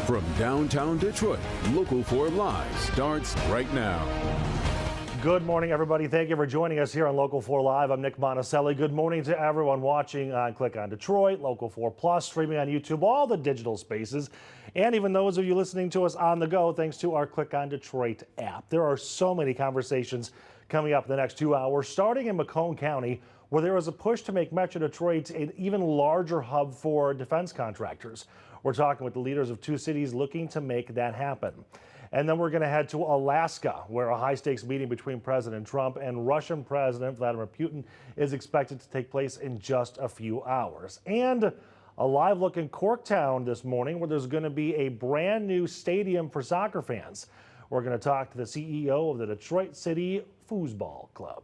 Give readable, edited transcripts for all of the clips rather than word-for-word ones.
From downtown Detroit, Local 4 Live starts right now. Good morning, everybody. Thank you for joining us here on Local 4 Live. I'm Nick Monticelli. Good morning to everyone watching on Click on Detroit, Local 4 Plus, streaming on YouTube, all the digital spaces, and even those of you listening to us on the go, thanks to our Click on Detroit app. There are so many conversations coming up in the next 2 hours, starting in Macomb County, where there is a push to make Metro Detroit an even larger hub for defense contractors. We're talking with the leaders of two cities looking to make that happen. And then we're going to head to Alaska, where a high-stakes meeting between President Trump and Russian President Vladimir Putin is expected to take place in just a few hours. And a live look in Corktown this morning, where there's going to be a brand new stadium for soccer fans. We're going to talk to the CEO of the Detroit City Foosball Club.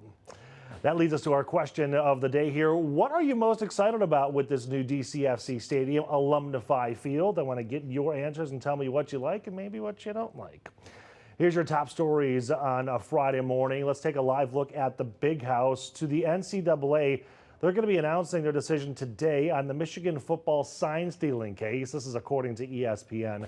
That leads us to our question of the day here. What are you most excited about with this new DCFC Stadium Alumnify Field? I want to get your answers and tell me what you like and maybe what you don't like. Here's your top stories on a Friday morning. Let's take a live look at the Big House. To the NCAA, they're going to be announcing their decision today on the Michigan football sign stealing case. This is according to ESPN.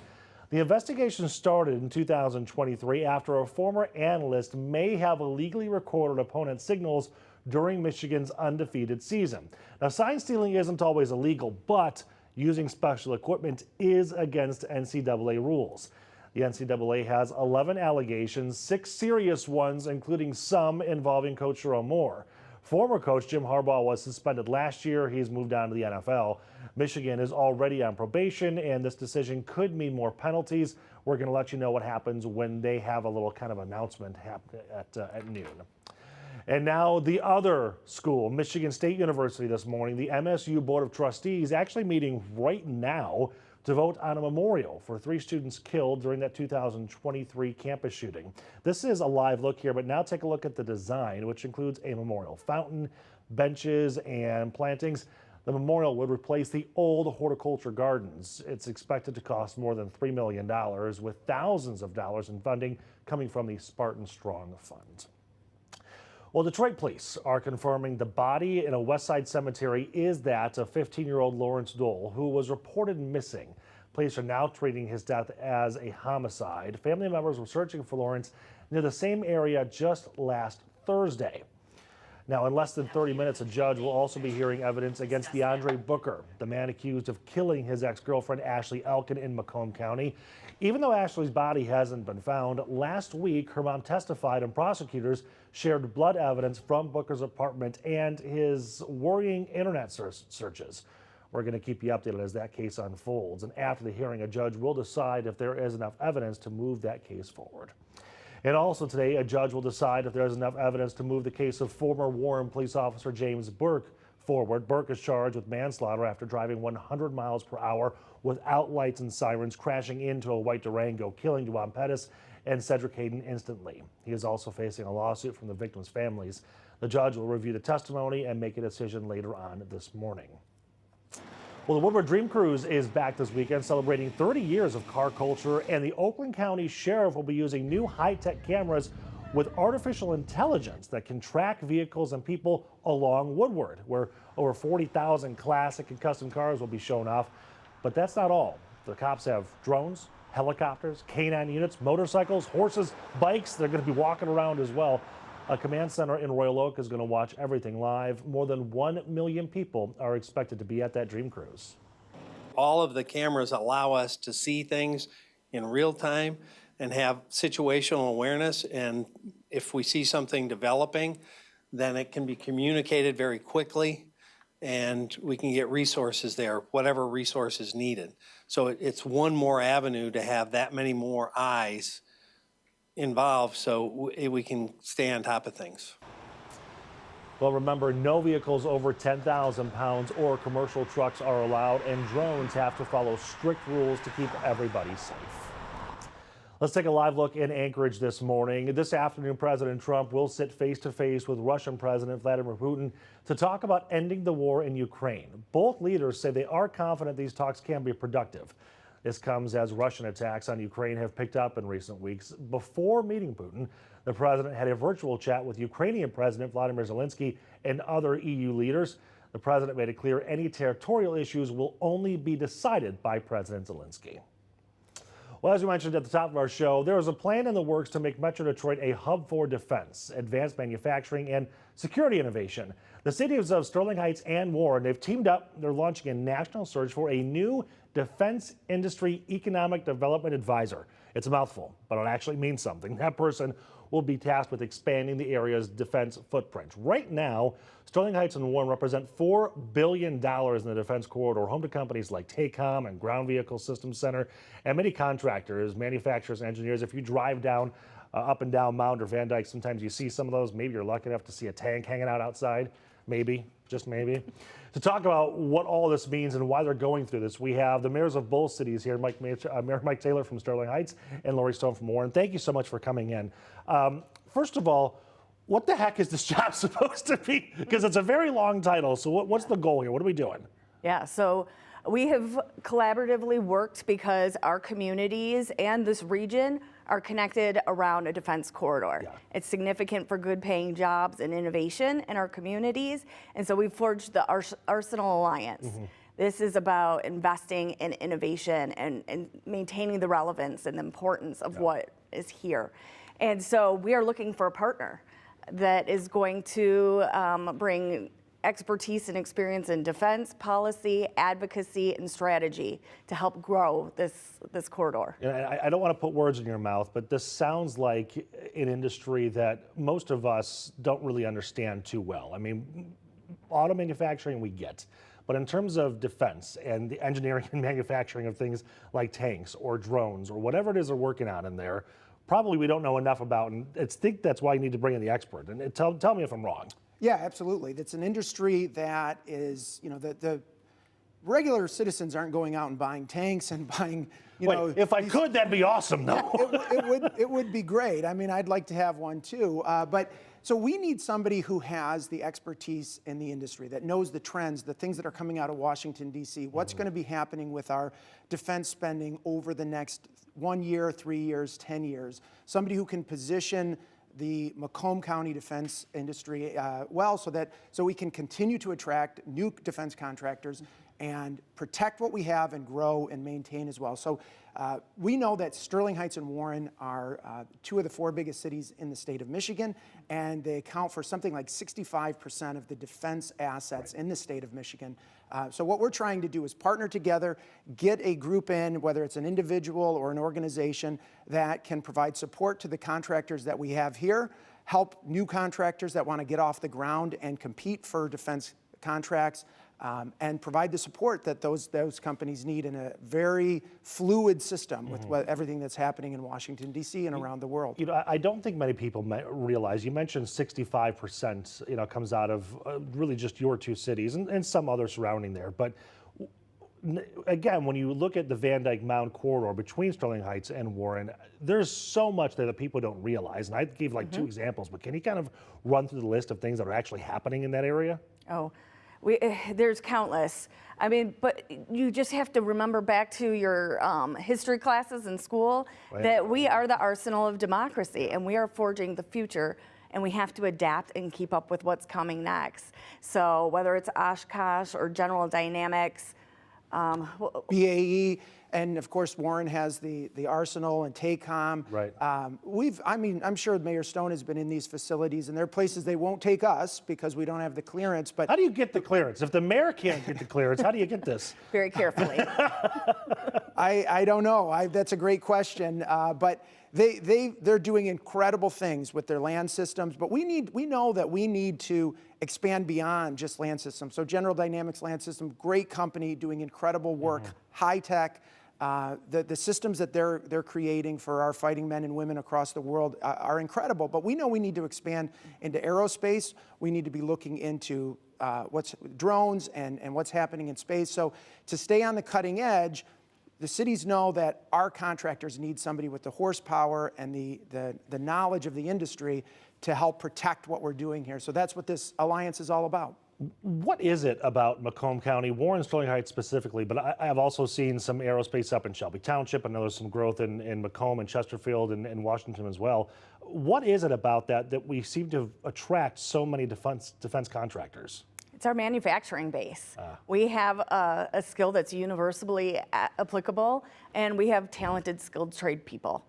The investigation started in 2023 after a former analyst may have illegally recorded opponent signals during Michigan's undefeated season. Now, sign stealing isn't always illegal, but using special equipment is against NCAA rules. The NCAA has 11 allegations, 6 serious ones, including some involving Coach Jerome Moore. Former coach Jim Harbaugh was suspended last year. He's moved on to the NFL. Michigan is already on probation, and this decision could mean more penalties. We're going to let you know what happens when they have a little kind of announcement at noon. And now the other school, Michigan State University, this morning, the MSU Board of Trustees actually meeting right now to vote on a memorial for 3 students killed during that 2023 campus shooting. This is a live look here, but now take a look at the design, which includes a memorial fountain, benches, and plantings. The memorial would replace the old horticulture gardens. It's expected to cost more than $3 million, with thousands of dollars in funding coming from the Spartan Strong Fund. Well, Detroit police are confirming the body in a West Side cemetery is that of 15-year-old Lawrence Dole, who was reported missing. Police are now treating his death as a homicide. Family members were searching for Lawrence near the same area just last Thursday. Now, in less than 30 minutes, a judge will also be hearing evidence against DeAndre Booker, the man accused of killing his ex-girlfriend Ashley Elkin in Macomb County. Even though Ashley's body hasn't been found, last week her mom testified and prosecutors shared blood evidence from Booker's apartment and his worrying internet searches. We're going to keep you updated as that case unfolds. And after the hearing, a judge will decide if there is enough evidence to move that case forward. And also today, a judge will decide if there's enough evidence to move the case of former Warren police officer James Burke forward. Burke is charged with manslaughter after driving 100 miles per hour without lights and sirens, crashing into a white Durango, killing Juan Pettis and Cedric Hayden instantly. He is also facing a lawsuit from the victims' families. The judge will review the testimony and make a decision later on this morning. Well, the Woodward Dream Cruise is back this weekend, celebrating 30 years of car culture, and the Oakland County Sheriff will be using new high-tech cameras with artificial intelligence that can track vehicles and people along Woodward, where over 40,000 classic and custom cars will be shown off. But that's not all. The cops have drones, helicopters, canine units, motorcycles, horses, bikes. They're going to be walking around as well. A command center in Royal Oak is going to watch everything live. More than 1 million people are expected to be at that Dream Cruise. All of the cameras allow us to see things in real time and have situational awareness. And if we see something developing, then it can be communicated very quickly and we can get resources there, whatever resource is needed. So it's one more avenue to have that many more eyes involved so we can stay on top of things. Well, remember, no vehicles over 10,000 pounds or commercial trucks are allowed, and drones have to follow strict rules to keep everybody safe. Let's take a live look in Anchorage this morning. This afternoon, President Trump will sit face-to-face with Russian President Vladimir Putin to talk about ending the war in Ukraine. Both leaders say they are confident these talks can be productive. This comes as Russian attacks on Ukraine have picked up in recent weeks. Before meeting Putin, the president had a virtual chat with Ukrainian President Vladimir Zelensky and other EU leaders. The president made it clear any territorial issues will only be decided by President Zelensky. Well, as we mentioned at the top of our show, there is a plan in the works to make Metro Detroit a hub for defense, advanced manufacturing, and security innovation. The cities of Sterling Heights and Warren, they've teamed up. They're launching a national search for a new Defense Industry Economic Development Advisor. It's a mouthful, but it actually means something. That person will be tasked with expanding the area's defense footprint. Right now, Sterling Heights and Warren represent $4 billion in the defense corridor, home to companies like TACOM and Ground Vehicle Systems Center, and many contractors, manufacturers, engineers. If you drive down up and down Mound or Van Dyke, sometimes you see some of those. Maybe you're lucky enough to see a tank hanging out outside. Maybe, just maybe. To talk about what all this means and why they're going through this, we have the mayors of both cities here, Mayor Mike Taylor from Sterling Heights and Lori Stone from Warren. Thank you so much for coming in. First of all, what the heck is this job supposed to be? Because it's a very long title. So what's the goal here? What are we doing? Yeah, so we have collaboratively worked because our communities and this region are connected around a defense corridor. Yeah. It's significant for good paying jobs and innovation in our communities. And so we forged the Arsenal Alliance. Mm-hmm. This is about investing in innovation and maintaining the relevance and the importance of what is here. And so we are looking for a partner that is going to bring expertise and experience in defense, policy, advocacy, and strategy to help grow this corridor. I don't want to put words in your mouth, but this sounds like an industry that most of us don't really understand too well. I mean, auto manufacturing we get, but in terms of defense and the engineering and manufacturing of things like tanks or drones or whatever it is they're working on in there, probably we don't know enough about, and I think that's why you need to bring in the expert. And tell me if I'm wrong. Yeah, absolutely. That's an industry that is, the regular citizens aren't going out and buying tanks and buying, if I could, that'd be awesome, though. It would be great. I mean, I'd like to have one too. So we need somebody who has the expertise in the industry, that knows the trends, the things that are coming out of Washington, D.C., what's going to be happening with our defense spending over the next 1 year, 3 years, 10 years. Somebody who can position the Macomb County defense industry so we can continue to attract new defense contractors and protect what we have and grow and maintain as well. So we know that Sterling Heights and Warren are two of the 4 biggest cities in the state of Michigan, and they account for something like 65% of the defense assets in the state of Michigan. So what we're trying to do is partner together, get a group in, whether it's an individual or an organization, that can provide support to the contractors that we have here, help new contractors that want to get off the ground and compete for defense contracts, and provide the support that those companies need in a very fluid system with everything that's happening in Washington, D.C. and around the world. I don't think many people realize, you mentioned 65%, comes out of really just your 2 cities and some other surrounding there. But again, when you look at the Van Dyke Mound corridor between Sterling Heights and Warren, there's so much there that people don't realize. And I gave 2 examples, but can you kind of run through the list of things that are actually happening in that area? Oh, there's countless. I mean, but you just have to remember back to your history classes in school that we are the arsenal of democracy and we are forging the future, and we have to adapt and keep up with what's coming next. So whether it's Oshkosh or General Dynamics, BAE, and of course Warren has the Arsenal and TACOM. Right. I'm sure Mayor Stone has been in these facilities, and there are places they won't take us because we don't have the clearance. But how do you get the clearance? If the mayor can't get the clearance, how do you get this? Very carefully. I don't know. That's a great question. But they're doing incredible things with their land systems. But we know that we need to expand beyond just land systems. So General Dynamics Land System, great company doing incredible work, high tech. The systems that they're creating for our fighting men and women across the world are incredible. But we know we need to expand into aerospace. We need to be looking into what's drones and what's happening in space. So to stay on the cutting edge, the cities know that our contractors need somebody with the horsepower and the knowledge of the industry to help protect what we're doing here. So that's what this alliance is all about. What is it about Macomb County, Warren, Sterling Heights specifically, but I have also seen some aerospace up in Shelby Township. I know there's some growth in Macomb and Chesterfield and Washington as well. What is it about that we seem to attract so many defense contractors? It's our manufacturing base. We have a skill that's universally applicable, and we have talented, skilled trade people.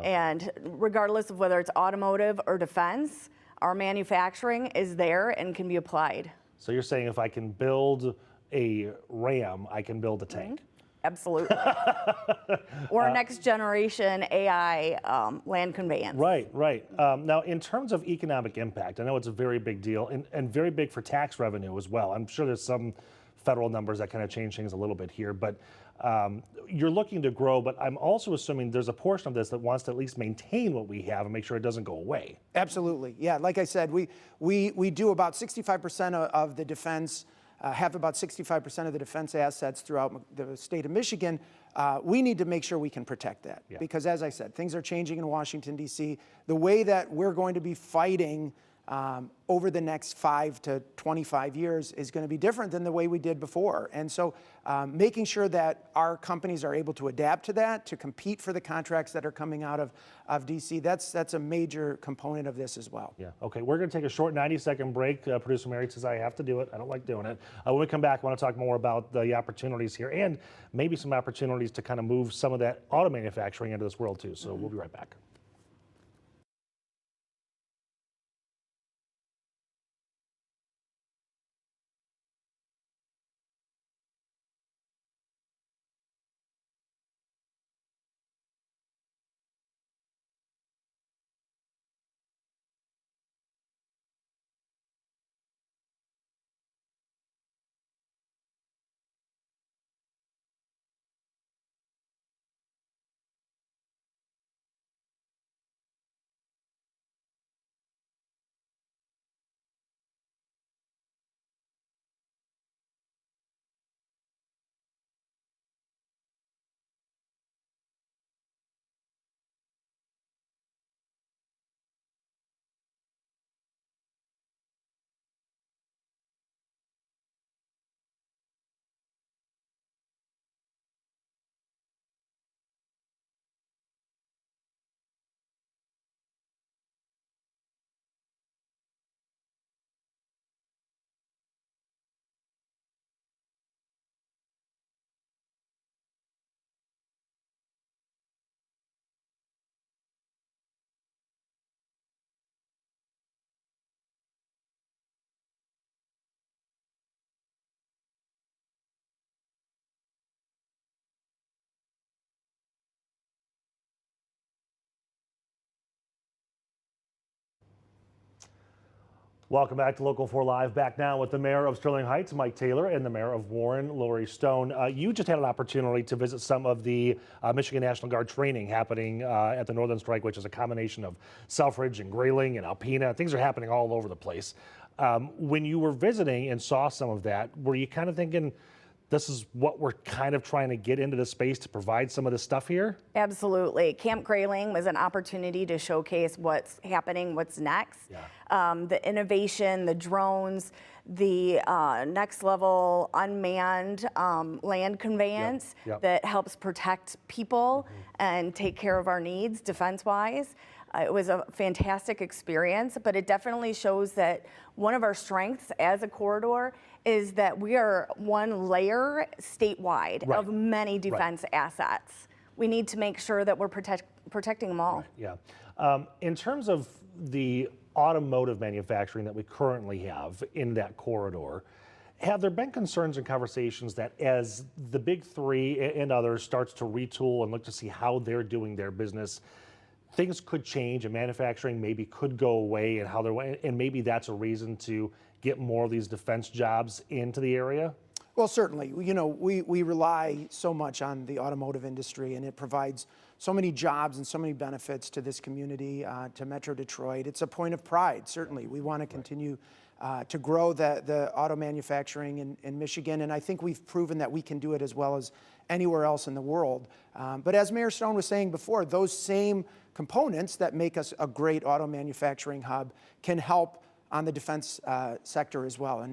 And regardless of whether it's automotive or defense, our manufacturing is there and can be applied. So you're saying if I can build a Ram, I can build a tank? Absolutely. Or next generation AI land conveyance. Right, right. Now, in terms of economic impact, I know it's a very big deal and very big for tax revenue as well. I'm sure there's some federal numbers that kind of change things a little bit here, but you're looking to grow, but I'm also assuming there's a portion of this that wants to at least maintain what we have and make sure it doesn't go away. Absolutely. Yeah, like I said, we do about 65% of the defense, have about 65% of the defense assets throughout the state of Michigan. We need to make sure we can protect that. Yeah. Because as I said, things are changing in Washington, D.C. The way that we're going to be fighting over the next 5 to 25 years is going to be different than the way we did before. And so making sure that our companies are able to adapt to that, to compete for the contracts that are coming out of D.C., that's a major component of this as well. Yeah, okay, we're going to take a short 90-second break. Producer Mary says I have to do it. I don't like doing it. When we come back, I want to talk more about the opportunities here and maybe some opportunities to kind of move some of that auto manufacturing into this world too. So we'll be right back. Welcome back to Local 4 Live. Back now with the Mayor of Sterling Heights, Mike Taylor, and the Mayor of Warren, Lori Stone. You just had an opportunity to visit some of the Michigan National Guard training happening at the Northern Strike, which is a combination of Selfridge and Grayling and Alpena. Things are happening all over the place. When you were visiting and saw some of that, were you kind of thinking, this is what we're kind of trying to get into the space to provide some of this stuff here? Absolutely. Camp Grayling was an opportunity to showcase what's happening, what's next. Yeah. The innovation, the drones, the next level unmanned land conveyance that helps protect people and take care of our needs defense-wise. It was a fantastic experience, but it definitely shows that one of our strengths as a corridor is that we are one layer statewide of many defense assets. We need to make sure that we're protecting them all. Yeah. In terms of the automotive manufacturing that we currently have in that corridor, have there been concerns and conversations that as the big three and others starts to retool and look to see how they're doing their business, things could change and manufacturing maybe could go away and how they're, and maybe that's a reason to get more of these defense jobs into the area? Well, certainly. You know, we rely so much on the automotive industry, and it provides so many jobs and so many benefits to this community, to Metro Detroit. It's a point of pride, certainly. We want to continue to grow the auto manufacturing in Michigan, and I think we've proven that we can do it as well as anywhere else in the world. But as Mayor Stone was saying before, those same components that make us a great auto manufacturing hub can help on the defense sector as well.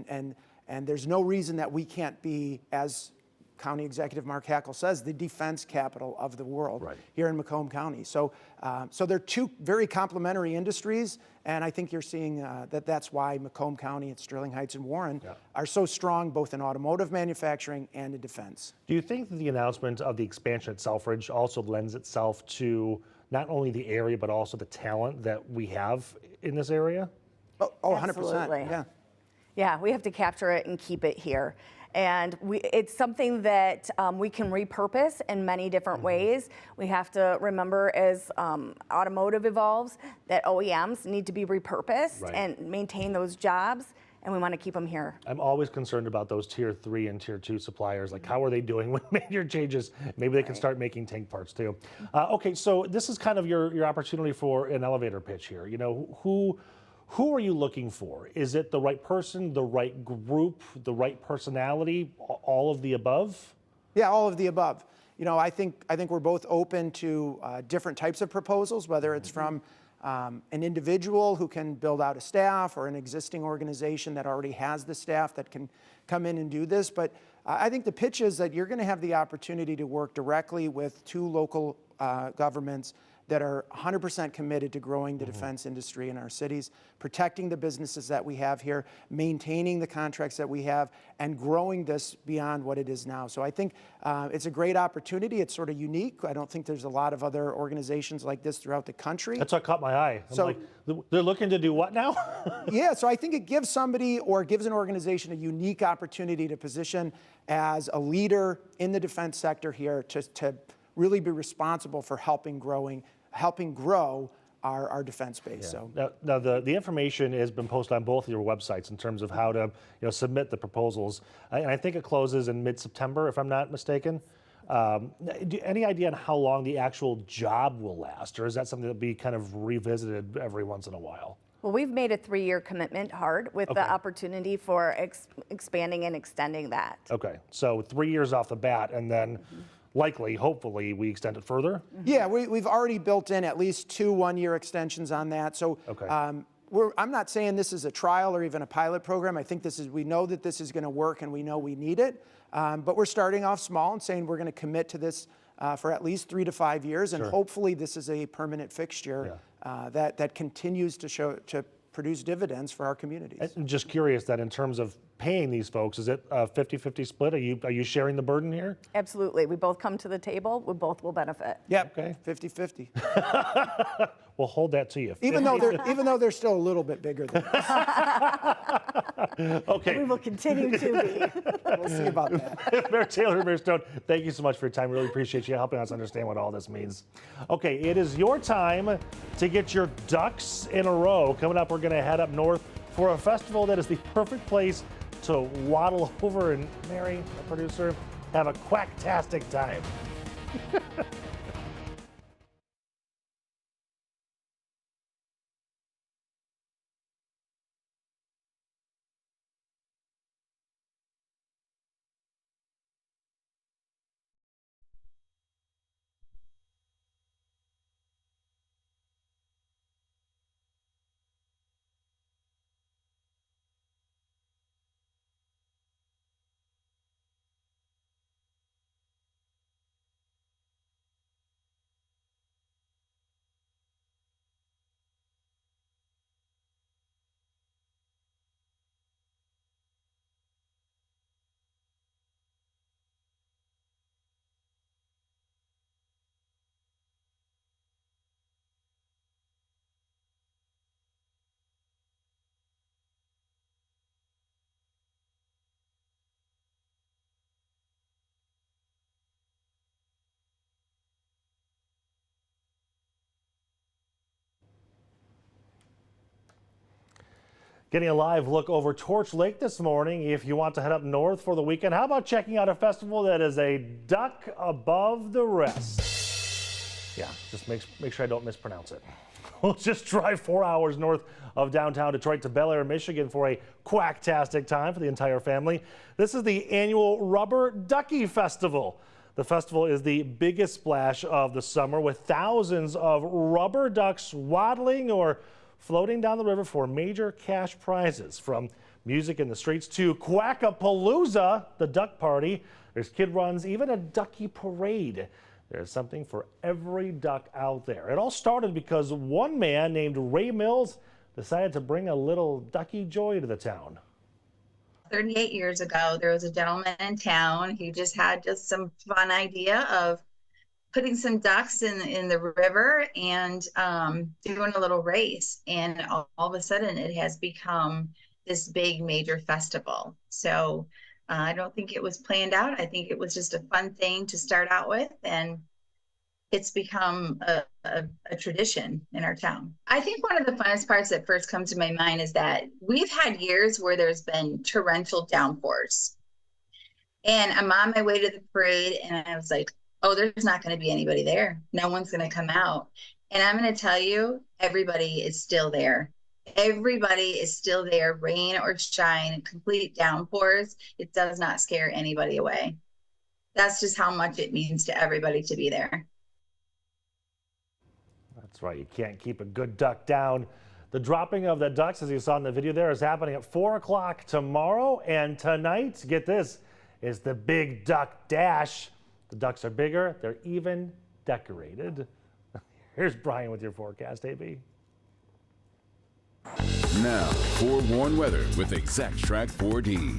And there's no reason that we can't be as County Executive Mark Hackle says, the defense capital of the world here in Macomb County. So, so they're two very complementary industries, and I think you're seeing that's why Macomb County and Sterling Heights and Warren are so strong both in automotive manufacturing and in defense. Do you think that the announcement of the expansion at Selfridge also lends itself to not only the area, but also the talent that we have in this area? Oh, 100%. Absolutely. Yeah. Yeah, we have to capture it and keep it here. And it's something that we can repurpose in many different ways. We have to remember as automotive evolves that OEMs need to be repurposed and maintain those jobs, and we want to keep them here. I'm always concerned about those tier 3 and tier 2 suppliers. Like, how are they doing with major changes? Maybe they can start making tank parts too. Okay, so this is kind of your opportunity for an elevator pitch here. You know, who are you looking for? Is it the right person, the right group, the right personality, all of the above? Yeah, all of the above. You know, I think we're both open to different types of proposals, whether it's from an individual who can build out a staff or an existing organization that already has the staff that can come in and do this. But I think the pitch is that you're going to have the opportunity to work directly with two local governments that are 100% committed to growing the defense industry in our cities, protecting the businesses that we have here, maintaining the contracts that we have, and growing this beyond what it is now. So I think it's a great opportunity. It's sort of unique. I don't think there's a lot of other organizations like this throughout the country. That's what caught my eye. I'm like, they're looking to do what now? Yeah, so I think it gives somebody or gives an organization a unique opportunity to position as a leader in the defense sector here to really be responsible for helping grow our defense base. Yeah. So now the information has been posted on both of your websites in terms of how to submit the proposals, and I think it closes in mid-September, if I'm not mistaken. Any idea on how long the actual job will last, or is that something that be kind of revisited every once in a while? Well, we've made a 3-year commitment hard with the opportunity for expanding and extending that. Okay, so 3 years off the bat, and then likely, hopefully, we extend it further? yeah, we've already built in at least 2 one-year extensions on that. So I'm not saying this is a trial or even a pilot program. I think we know that this is going to work and we know we need it. But we're starting off small and saying we're going to commit to this for at least 3 to 5 years. And hopefully this is a permanent fixture that continues to produce dividends for our communities. I'm just curious that in terms of paying these folks, is it a 50-50 split? Are you sharing the burden here? Absolutely. We both come to the table. We both will benefit. Yep. Okay. 50-50. We'll hold that to you. Even though they're still a little bit bigger than us. Okay. We will continue to be. We'll see about that. Mayor Taylor, Mayor Stone, thank you so much for your time. Really appreciate you helping us understand what all this means. Okay, it is your time to get your ducks in a row. Coming up, we're going to head up north for a festival that is the perfect place to waddle over and, Mary, the producer, have a quacktastic time. Getting a live look over Torch Lake this morning. If you want to head up north for the weekend, how about checking out a festival that is a duck above the rest? Yeah, just make sure I don't mispronounce it. We'll just drive 4 hours north of downtown Detroit to Bel Air, Michigan for a quacktastic time for the entire family. This is the annual Rubber Ducky Festival. The festival is the biggest splash of the summer, with thousands of rubber ducks waddling or floating down the river for major cash prizes, from Music in the streets to Quackapalooza, the duck party. There's kid runs, even a Ducky parade. There's something for every duck out there. It all started because one man named Ray Mills decided to bring a little ducky joy to the town. 38 years ago, there was a gentleman in town who just had some fun idea of putting some ducks in the river and doing a little race. And all of a sudden, it has become this big major festival. So I don't think it was planned out. I think it was just a fun thing to start out with, and it's become a tradition in our town. I think one of the funnest parts that first comes to my mind is that we've had years where there's been torrential downpours. And I'm on my way to the parade, and I was like, oh, there's not going to be anybody there. No one's going to come out. And I'm going to tell you, everybody is still there. Everybody is still there, rain or shine, complete downpours. It does not scare anybody away. That's just how much it means to everybody to be there. That's right, you can't keep a good duck down. The dropping of the ducks, as you saw in the video there, is happening at 4 o'clock tomorrow. And tonight, get this, is the Big Duck Dash. The ducks are bigger, they're even decorated. Here's Brian with your forecast, AB. Now, forewarned weather with Exact Track 4D.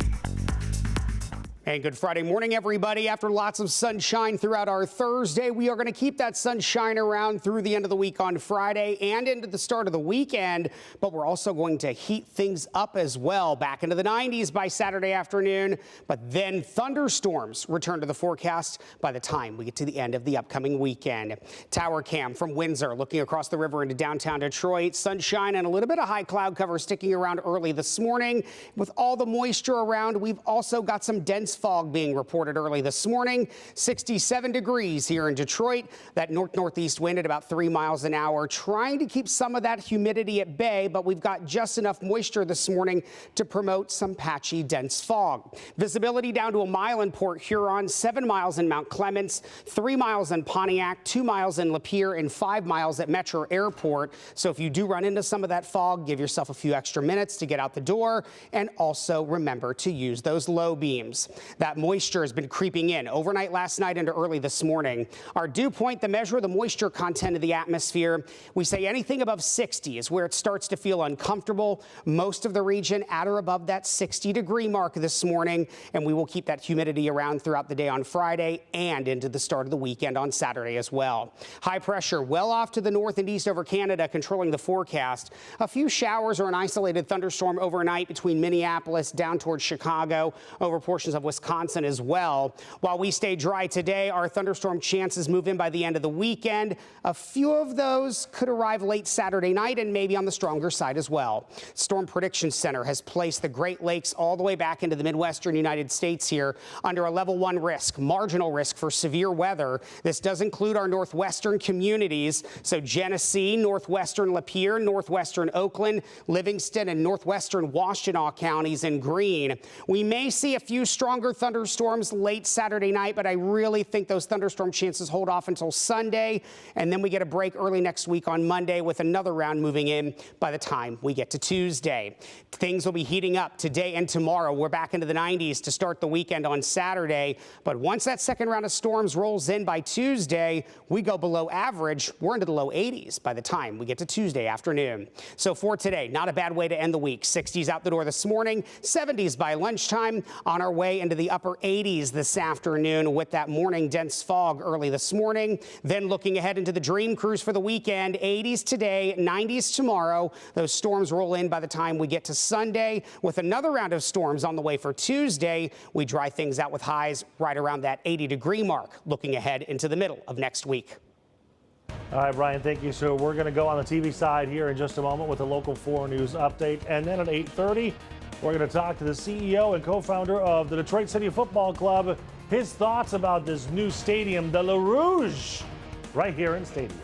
And good Friday morning, everybody. After lots of sunshine throughout our Thursday, we are going to keep that sunshine around through the end of the week on Friday and into the start of the weekend. But we're also going to heat things up as well, back into the 90s by Saturday afternoon. But then thunderstorms return to the forecast by the time we get to the end of the upcoming weekend. Tower cam from Windsor looking across the river into downtown Detroit. Sunshine and a little bit of high cloud cover sticking around early this morning. With all the moisture around, we've also got some dense fog being reported early this morning. 67 degrees here in Detroit. That north-northeast wind at about 3 miles an hour, trying to keep some of that humidity at bay, but we've got just enough moisture this morning to promote some patchy dense fog. Visibility down to 1 mile in Port Huron, 7 miles in Mount Clemens, 3 miles in Pontiac, 2 miles in Lapeer, and 5 miles at Metro Airport. So if you do run into some of that fog, give yourself a few extra minutes to get out the door, and also remember to use those low beams. That moisture has been creeping in overnight last night into early this morning. Our dew point, the measure of the moisture content of the atmosphere, we say anything above 60 is where it starts to feel uncomfortable. Most of the region at or above that 60-degree mark this morning, and we will keep that humidity around throughout the day on Friday and into the start of the weekend on Saturday as well. High pressure well off to the north and east over Canada controlling the forecast. A few showers or an isolated thunderstorm overnight between Minneapolis down towards Chicago over portions of Wisconsin as well. While we stay dry today, our thunderstorm chances move in by the end of the weekend. A few of those could arrive late Saturday night and maybe on the stronger side as well. Storm Prediction Center has placed the Great Lakes all the way back into the Midwestern United States here under a level 1 risk, marginal risk for severe weather. This does include our northwestern communities, so Genesee, northwestern Lapeer, northwestern Oakland, Livingston, and northwestern Washtenaw counties in green. We may see a few stronger thunderstorms late Saturday night, but I really think those thunderstorm chances hold off until Sunday, and then we get a break early next week on Monday with another round moving in by the time we get to Tuesday. Things will be heating up today and tomorrow. We're back into the 90s to start the weekend on Saturday, but once that second round of storms rolls in by Tuesday, we go below average. We're into the low 80s by the time we get to Tuesday afternoon. So for today, not a bad way to end the week. 60s out the door this morning, 70s by lunchtime, on our way into the upper 80s this afternoon with that morning dense fog early this morning. Then looking ahead into the Dream Cruise for the weekend, 80s today, 90s tomorrow. Those storms roll in by the time we get to Sunday with another round of storms on the way for Tuesday. We dry things out with highs right around that 80-degree mark looking ahead into the middle of next week. All right, Brian, thank you. So we're going to go on the TV side here in just a moment with a Local 4 News update. And then at 8:30, we're going to talk to the CEO and co-founder of the Detroit City Football Club. His thoughts about this new stadium, the Le Rouge, right here in Stadium.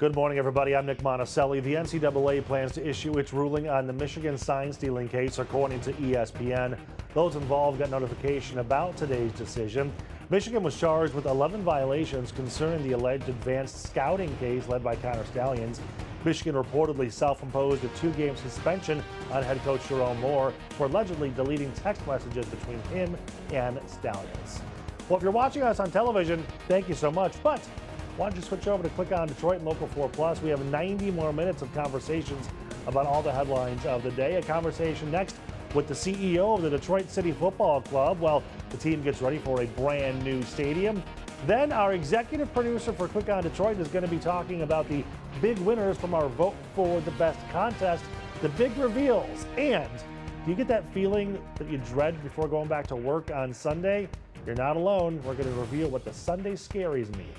Good morning, everybody. I'm Nick Monticelli. The NCAA plans to issue its ruling on the Michigan sign stealing case, according to ESPN. Those involved got notification about today's decision. Michigan was charged with 11 violations concerning the alleged advanced scouting case led by Connor Stallions. Michigan reportedly self-imposed a 2-game suspension on head coach Jerome Moore for allegedly deleting text messages between him and Stallions. Well, if you're watching us on television, thank you so much. But why don't you switch over to Click on Detroit and Local 4 Plus? We have 90 more minutes of conversations about all the headlines of the day. A conversation next with the CEO of the Detroit City Football Club. Well, the team gets ready for a brand new stadium. Then our executive producer for Click on Detroit is going to be talking about the big winners from our Vote for the Best contest, the big reveals. And do you get that feeling that you dread before going back to work on Sunday? You're not alone. We're going to reveal what the Sunday Scaries mean.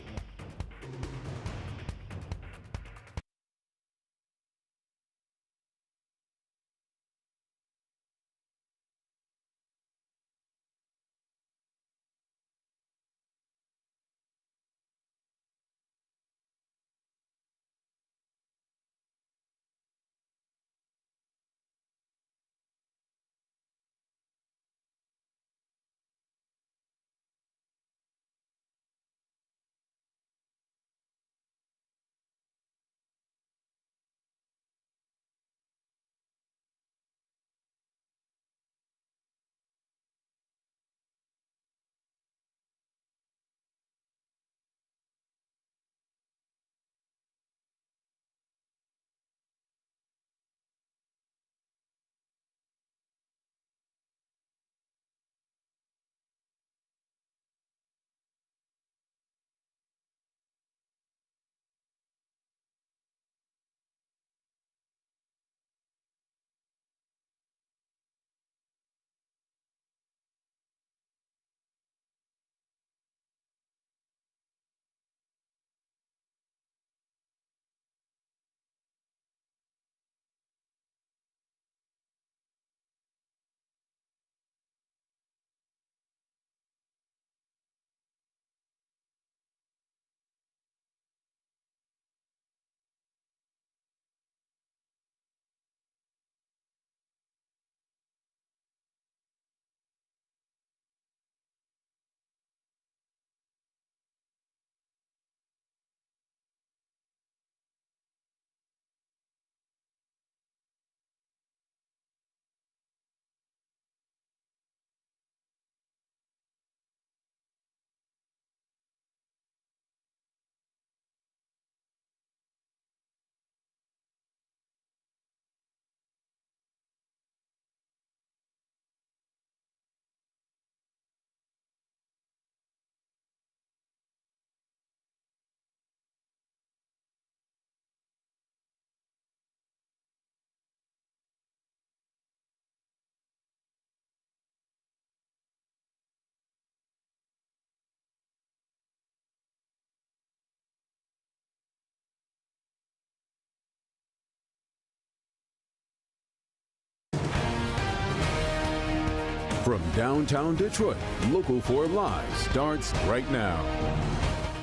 From downtown Detroit, Local 4 Live starts right now.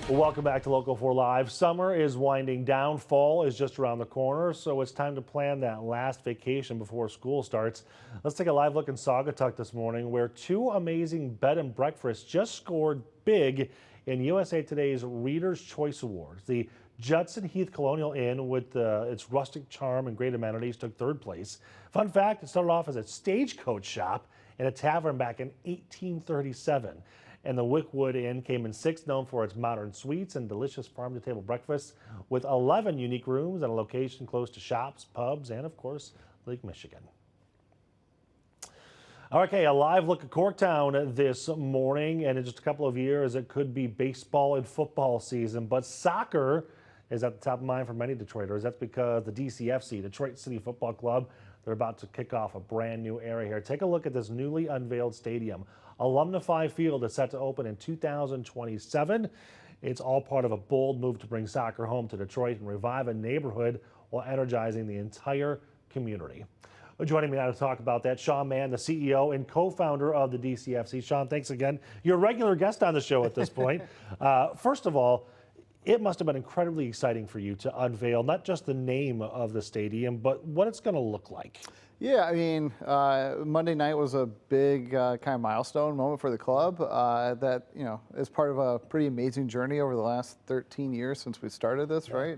Welcome back to Local 4 Live. Summer is winding down. Fall is just around the corner, so it's time to plan that last vacation before school starts. Let's take a live look in Saugatuck this morning, where 2 amazing bed and breakfasts just scored big in USA Today's Reader's Choice Awards. The Judson Heath Colonial Inn, with its rustic charm and great amenities, took 3rd place. Fun fact, it started off as a stagecoach shop in a tavern back in 1837. And the Woodward Inn came in 6th, known for its modern suites and delicious farm-to-table breakfasts, with 11 unique rooms and a location close to shops, pubs, and, of course, Lake Michigan. Okay, a live look at Corktown this morning, and in just a couple of years, it could be baseball and football season, but soccer is at the top of mind for many Detroiters. That's because the DCFC, Detroit City Football Club, they're about to kick off a brand new era here. Take a look at this newly unveiled stadium. Alumnify Field is set to open in 2027. It's all part of a bold move to bring soccer home to Detroit and revive a neighborhood while energizing the entire community. Joining me now to talk about that, Sean Mann, the CEO and co-founder of the DCFC. Sean, thanks again. You're a regular guest on the show at this point. First of all, It must have been incredibly exciting for you to unveil not just the name of the stadium, but what it's going to look like. Yeah, I mean, Monday night was a big kind of milestone moment for the club that, you know, is part of a pretty amazing journey over the last 13 years since we started this, right?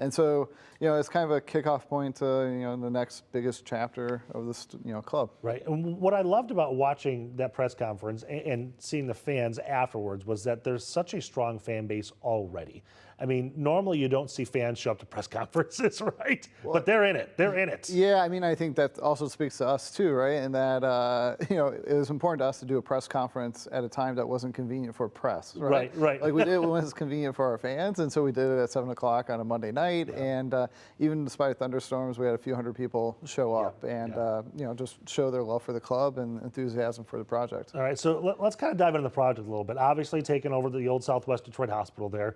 And so, you know, it's kind of a kickoff point to, you know, the next biggest chapter of this, you know, club. Right. And what I loved about watching that press conference and seeing the fans afterwards was that there's such a strong fan base already. I mean, normally you don't see fans show up to press conferences, right? But they're in it. They're in it. Yeah, I mean, I think that also speaks to us too, right? And that, you know, it was important to us to do a press conference at a time that wasn't convenient for press, right? Right. Like we did it when it was convenient for our fans, and so we did it at 7 o'clock on a Monday night. And even despite thunderstorms, we had a few hundred people show up and, you know, just show their love for the club and enthusiasm for the project. All right, so let's kind of dive into the project a little bit. Obviously, taking over the old Southwest Detroit Hospital there.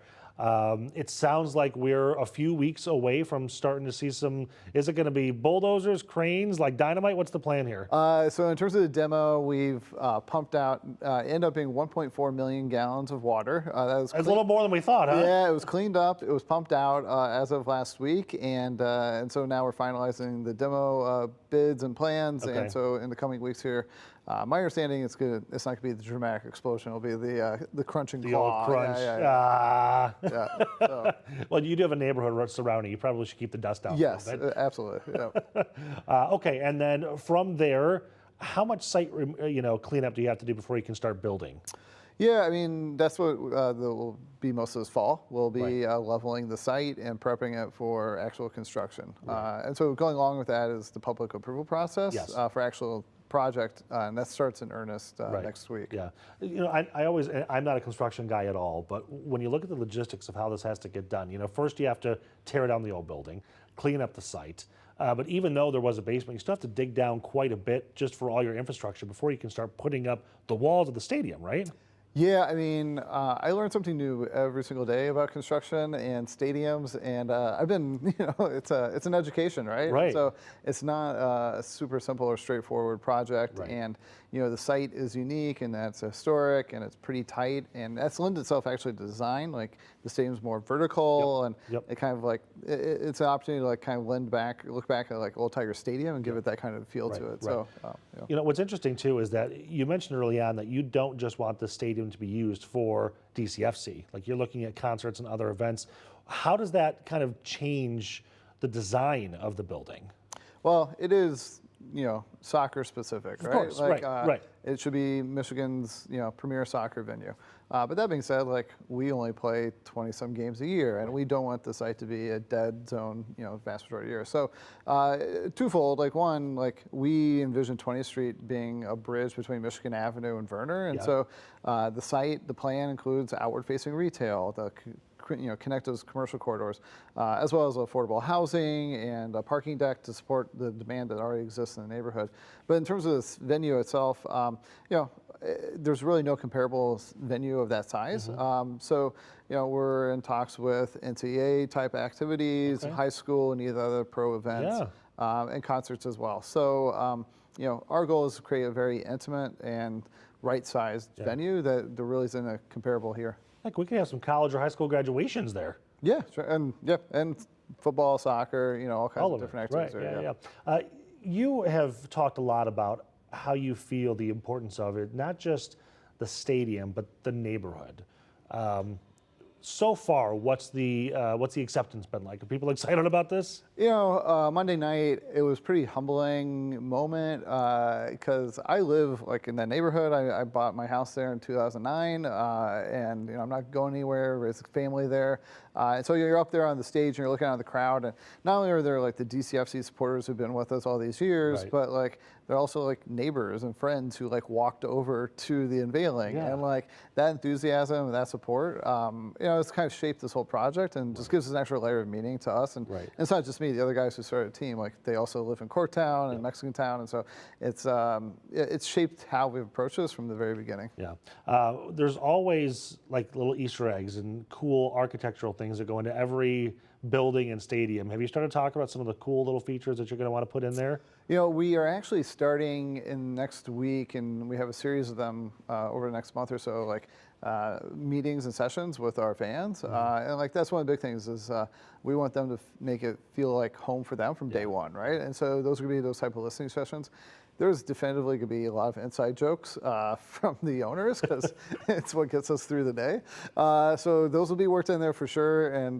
It sounds like we're a few weeks away from starting to see some, is it going to be bulldozers, cranes, like dynamite? What's the plan here? So in terms of the demo, we've pumped out, ended up being 1.4 million gallons of water. That was That's a little more than we thought, huh? Yeah, it was cleaned up. It was pumped out as of last week. And so now we're finalizing the demo bids and plans. Okay. And so in the coming weeks here, my understanding is it's not going to be the dramatic explosion. It'll be the crunching The claw. old crunch. Yeah, so. Well, you do have a neighborhood surrounding. You probably should keep the dust down. Yes, a little bit. absolutely. Yeah. Okay, and then from there, how much site cleanup do you have to do before you can start building? Yeah, I mean, that's what will be most of this fall. We'll be leveling the site and prepping it for actual construction. And so going along with that is the public approval process for actual project, and that starts in earnest next week. Yeah, you know, I'm not a construction guy at all, but when you look at the logistics of how this has to get done, you know, first you have to tear down the old building, clean up the site. But even though there was a basement, you still have to dig down quite a bit just for all your infrastructure before you can start putting up the walls of the stadium, right? Yeah, I mean, I learn something new every single day about construction and stadiums, and I've been, you know, it's an education, right? Right. So it's not a super simple or straightforward project, and you know, the site is unique and that's historic and it's pretty tight, and that's lent itself actually to design. Like the stadium's more vertical, and it kind of like it's an opportunity to like kind of look back at like Old Tiger Stadium and give it that kind of feel to it. So, you know, what's interesting too is that you mentioned early on that you don't just want the stadium to be used for DCFC. Like you're looking at concerts and other events. How does that kind of change the design of the building? Well, it is, you know, soccer specific, right? Of course, right. It should be Michigan's, you know, premier soccer venue. But that being said, like we only play 20-some games a year, and we don't want the site to be a dead zone, you know, vast majority of the year. So twofold, like one, like we envision 20th Street being a bridge between Michigan Avenue and Verner, and so the site, the plan includes outward-facing retail, connect those commercial corridors, as well as affordable housing and a parking deck to support the demand that already exists in the neighborhood. But in terms of this venue itself, you know, there's really no comparable venue of that size. So, you know, we're in talks with NCAA type activities, high school, and other pro events, and concerts as well. So, you know, our goal is to create a very intimate and right-sized venue that there really isn't a comparable here. Like we could have some college or high school graduations there. Yeah, sure. And football, soccer, you know, all kinds of different activities. You have talked a lot about how you feel the importance of it, not just the stadium, but the neighborhood. So far, what's the acceptance been like? Are people excited about this? You know, Monday night, it was a pretty humbling moment because I live like in that neighborhood. I bought my house there in 2009, and you know, I'm not going anywhere. Raised a family there, and so you're up there on the stage and you're looking out at the crowd. And not only are there like the DCFC supporters who've been with us all these years, but like they're also like neighbors and friends who like walked over to the unveiling, and like that enthusiasm and that support, you know, it's kind of shaped this whole project and just gives us an extra layer of meaning to us. And it's not just me; the other guys who started the team, like they also live in Corktown and Mexican Town, and so it's shaped how we've approached this from the very beginning. There's always like little Easter eggs and cool architectural things that go into every building and stadium. Have you started talking about some of the cool little features that you're going to want to put in there? You know, we are actually starting in next week, and we have a series of them over the next month or so, like meetings and sessions with our fans. And like that's one of the big things is we want them to make it feel like home for them from day one, right? And so those are going to be those type of listening sessions. There's definitively going to be a lot of inside jokes from the owners because it's what gets us through the day. So those will be worked in there for sure. And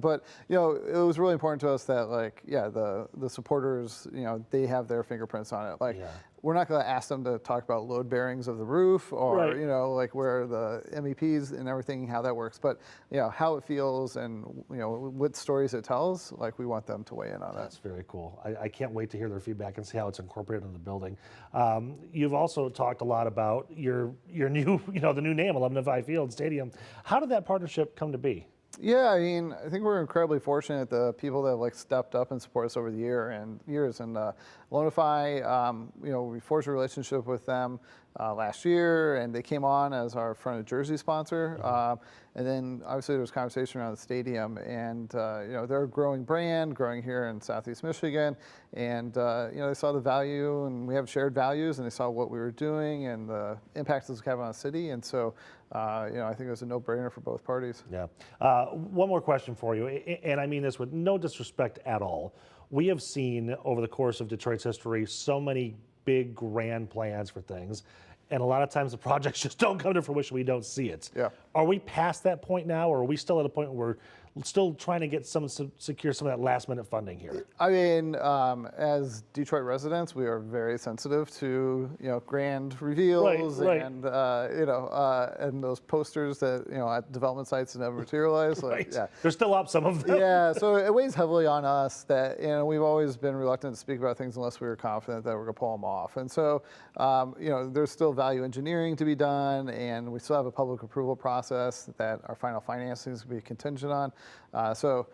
but you know, it was really important to us that like the supporters, you know, they have their fingerprints on it. Like we're not going to ask them to talk about load bearings of the roof or you know like where the MEPs and everything, how that works, but you know how it feels and you know what stories it tells. Like we want them to weigh in on that. That's very cool. I can't wait to hear their feedback and see how it's incorporated in the building. You've also talked a lot about your new, you know, the new name, 11-5 Field Stadium. How did that partnership come to be? Yeah, I mean, I think we're incredibly fortunate, the people that have like stepped up and support us over the years. And Lonify, you know, we forged a relationship with them last year, and they came on as our front of jersey sponsor. And then obviously there was conversation around the stadium, and you know, they're a growing brand, growing here in Southeast Michigan, and you know, they saw the value, and we have shared values, and they saw what we were doing and the impact this was having on the city, and so you know, I think it was a no-brainer for both parties. Yeah. One more question for you, and I mean this with no disrespect at all. We have seen over the course of Detroit's history so many big, grand plans for things, and a lot of times the projects just don't come to fruition. We don't see it. Yeah. Are we past that point now, or are we still at a point where we're still trying to get secure some of that last-minute funding here? I mean, as Detroit residents, we are very sensitive to grand reveals and you know and those posters that at development sites never materialize. Like, Right. They're still up, some of them. Yeah, so it weighs heavily on us that we've always been reluctant to speak about things unless we were confident that we're going to pull them off. And so there's still value engineering to be done, and we still have a public approval process that our final financing is going to be contingent on. So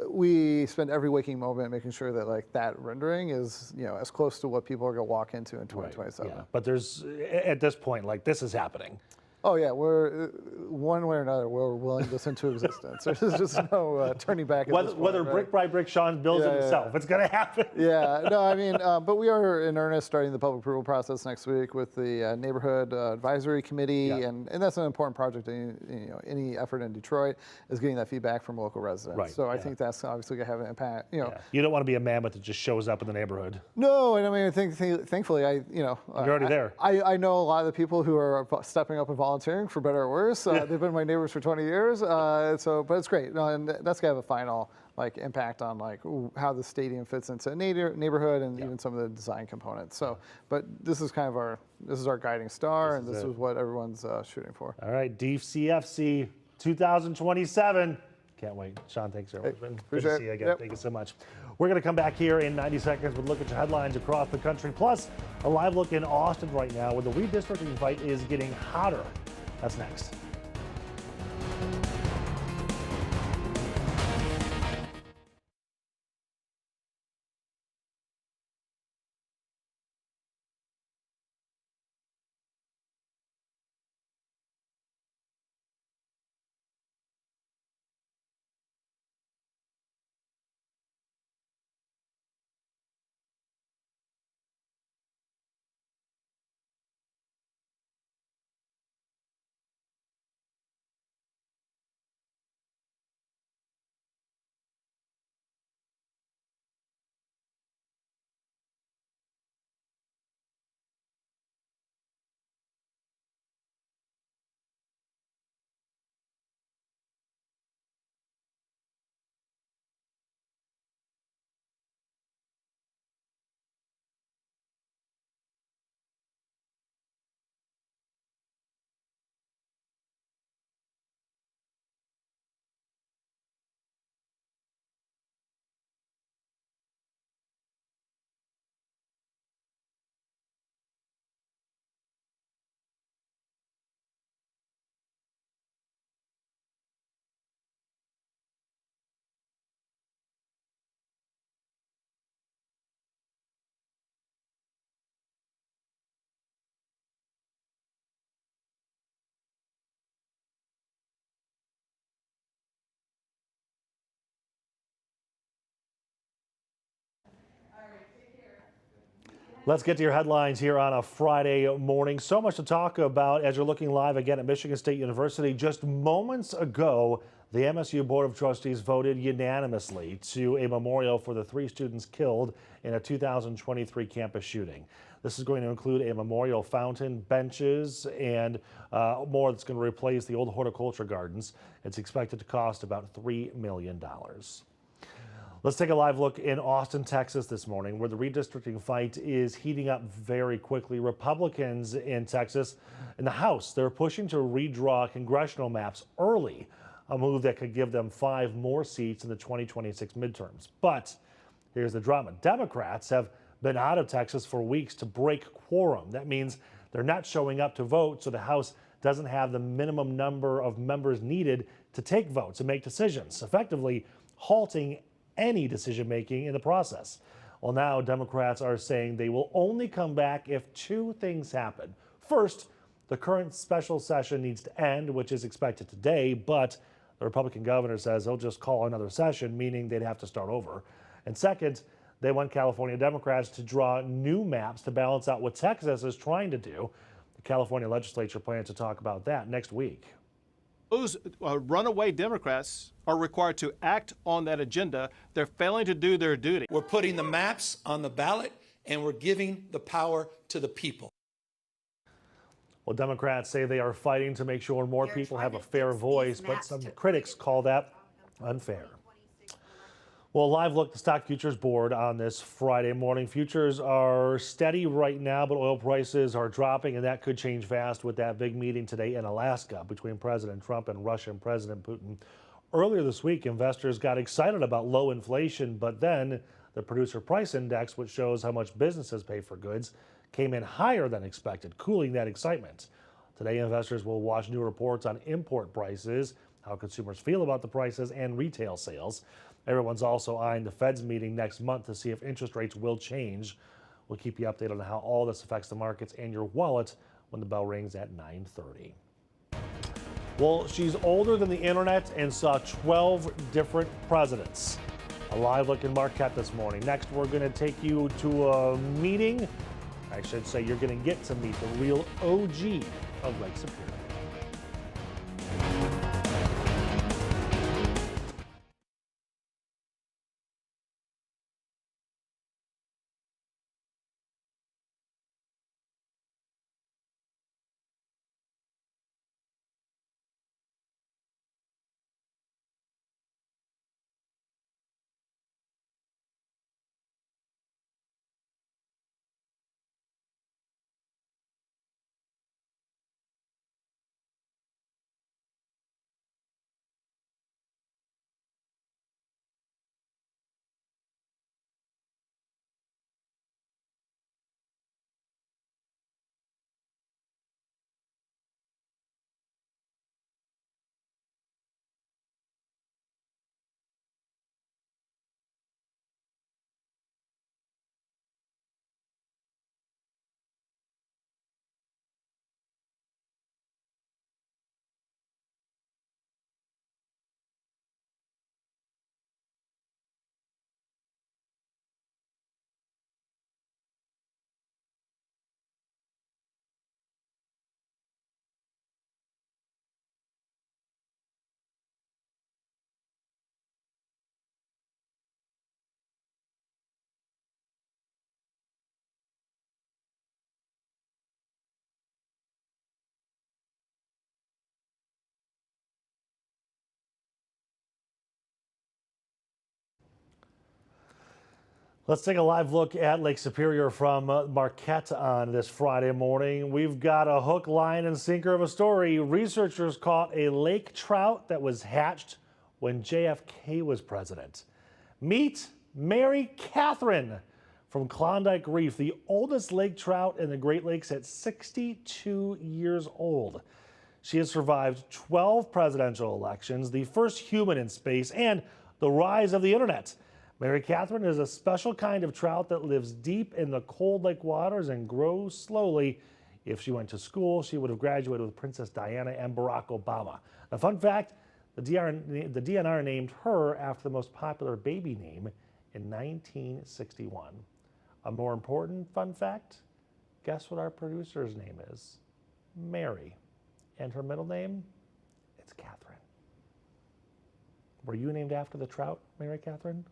we spend every waking moment making sure that like that rendering is as close to what people are going to walk into in 2027. Yeah. But there's at this point, like, this is happening. Oh yeah, we're one way or another, we're willing this into existence. There's just no turning back. Whether brick by brick Sean builds it himself, it's going to happen. Yeah, no, I mean, but we are in earnest starting the public approval process next week with the neighborhood advisory committee, and that's an important project. Any effort in Detroit is getting that feedback from local residents. Right. So I think that's obviously going to have an impact. You don't want to be a mammoth that just shows up in the neighborhood. No, and I mean, I think thankfully, you're already there. I know a lot of the people who are stepping up and volunteering, for better or worse. They've been my neighbors for 20 years. But it's great. No, and that's gonna have a final impact on how the stadium fits into a neighborhood and even some of the design components. So, but this is kind of our guiding star, and this is what everyone's shooting for. All right, DCFC 2027. Can't wait. Sean, thanks very much. Good to see you again. Yep. Thank you so much. We're going to come back here in 90 seconds with a look at your headlines across the country, plus a live look in Austin right now where the redistricting fight is getting hotter. That's next. Let's get to your headlines here on a Friday morning. So much to talk about as you're looking live again at Michigan State University. Just moments ago, the MSU Board of Trustees voted unanimously to a memorial for the 3 students killed in a 2023 campus shooting. This is going to include a memorial fountain, benches, and more that's going to replace the old horticulture gardens. It's expected to cost about $3 million. Let's take a live look in Austin, Texas this morning, where the redistricting fight is heating up very quickly. Republicans in Texas, in the House, they're pushing to redraw congressional maps early, a move that could give them 5 more seats in the 2026 midterms. But here's the drama. Democrats have been out of Texas for weeks to break quorum. That means they're not showing up to vote, so the House doesn't have the minimum number of members needed to take votes and make decisions, effectively halting any decision making in the process. Well, now Democrats are saying they will only come back if 2 things happen. First, the current special session needs to end, which is expected today, but the Republican governor says they'll just call another session, meaning they'd have to start over. And second, they want California Democrats to draw new maps to balance out what Texas is trying to do. The California legislature plans to talk about that next week. Those runaway Democrats are required to act on that agenda. They're failing to do their duty. We're putting the maps on the ballot, and we're giving the power to the people. Well, Democrats say they are fighting to make sure more people have a fair voice, but some critics call that unfair. Well, live look, the stock futures board on this Friday morning. Futures are steady right now, but oil prices are dropping, and that could change fast with that big meeting today in Alaska between President Trump and Russian President Putin. Earlier this week, investors got excited about low inflation, but then the producer price index, which shows how much businesses pay for goods, came in higher than expected, cooling that excitement. Today, investors will watch new reports on import prices, how consumers feel about the prices, and retail sales. Everyone's also eyeing the Fed's meeting next month to see if interest rates will change. We'll keep you updated on how all this affects the markets and your wallet when the bell rings at 9:30. Well, she's older than the internet and saw 12 different presidents. A live look in Marquette this morning. Next, we're going to take you to a meeting. I should say you're going to get to meet the real OG of Lake Superior. Let's take a live look at Lake Superior from Marquette on this Friday morning. We've got a hook, line, and sinker of a story. Researchers caught a lake trout that was hatched when JFK was president. Meet Mary Catherine from Klondike Reef, the oldest lake trout in the Great Lakes at 62 years old. She has survived 12 presidential elections, the first human in space, and the rise of the internet. Mary Catherine is a special kind of trout that lives deep in the cold lake waters and grows slowly. If she went to school, she would have graduated with Princess Diana and Barack Obama. A fun fact, the DNR named her after the most popular baby name in 1961. A more important fun fact, guess what our producer's name is? Mary. And her middle name? It's Catherine. Were you named after the trout, Mary Catherine?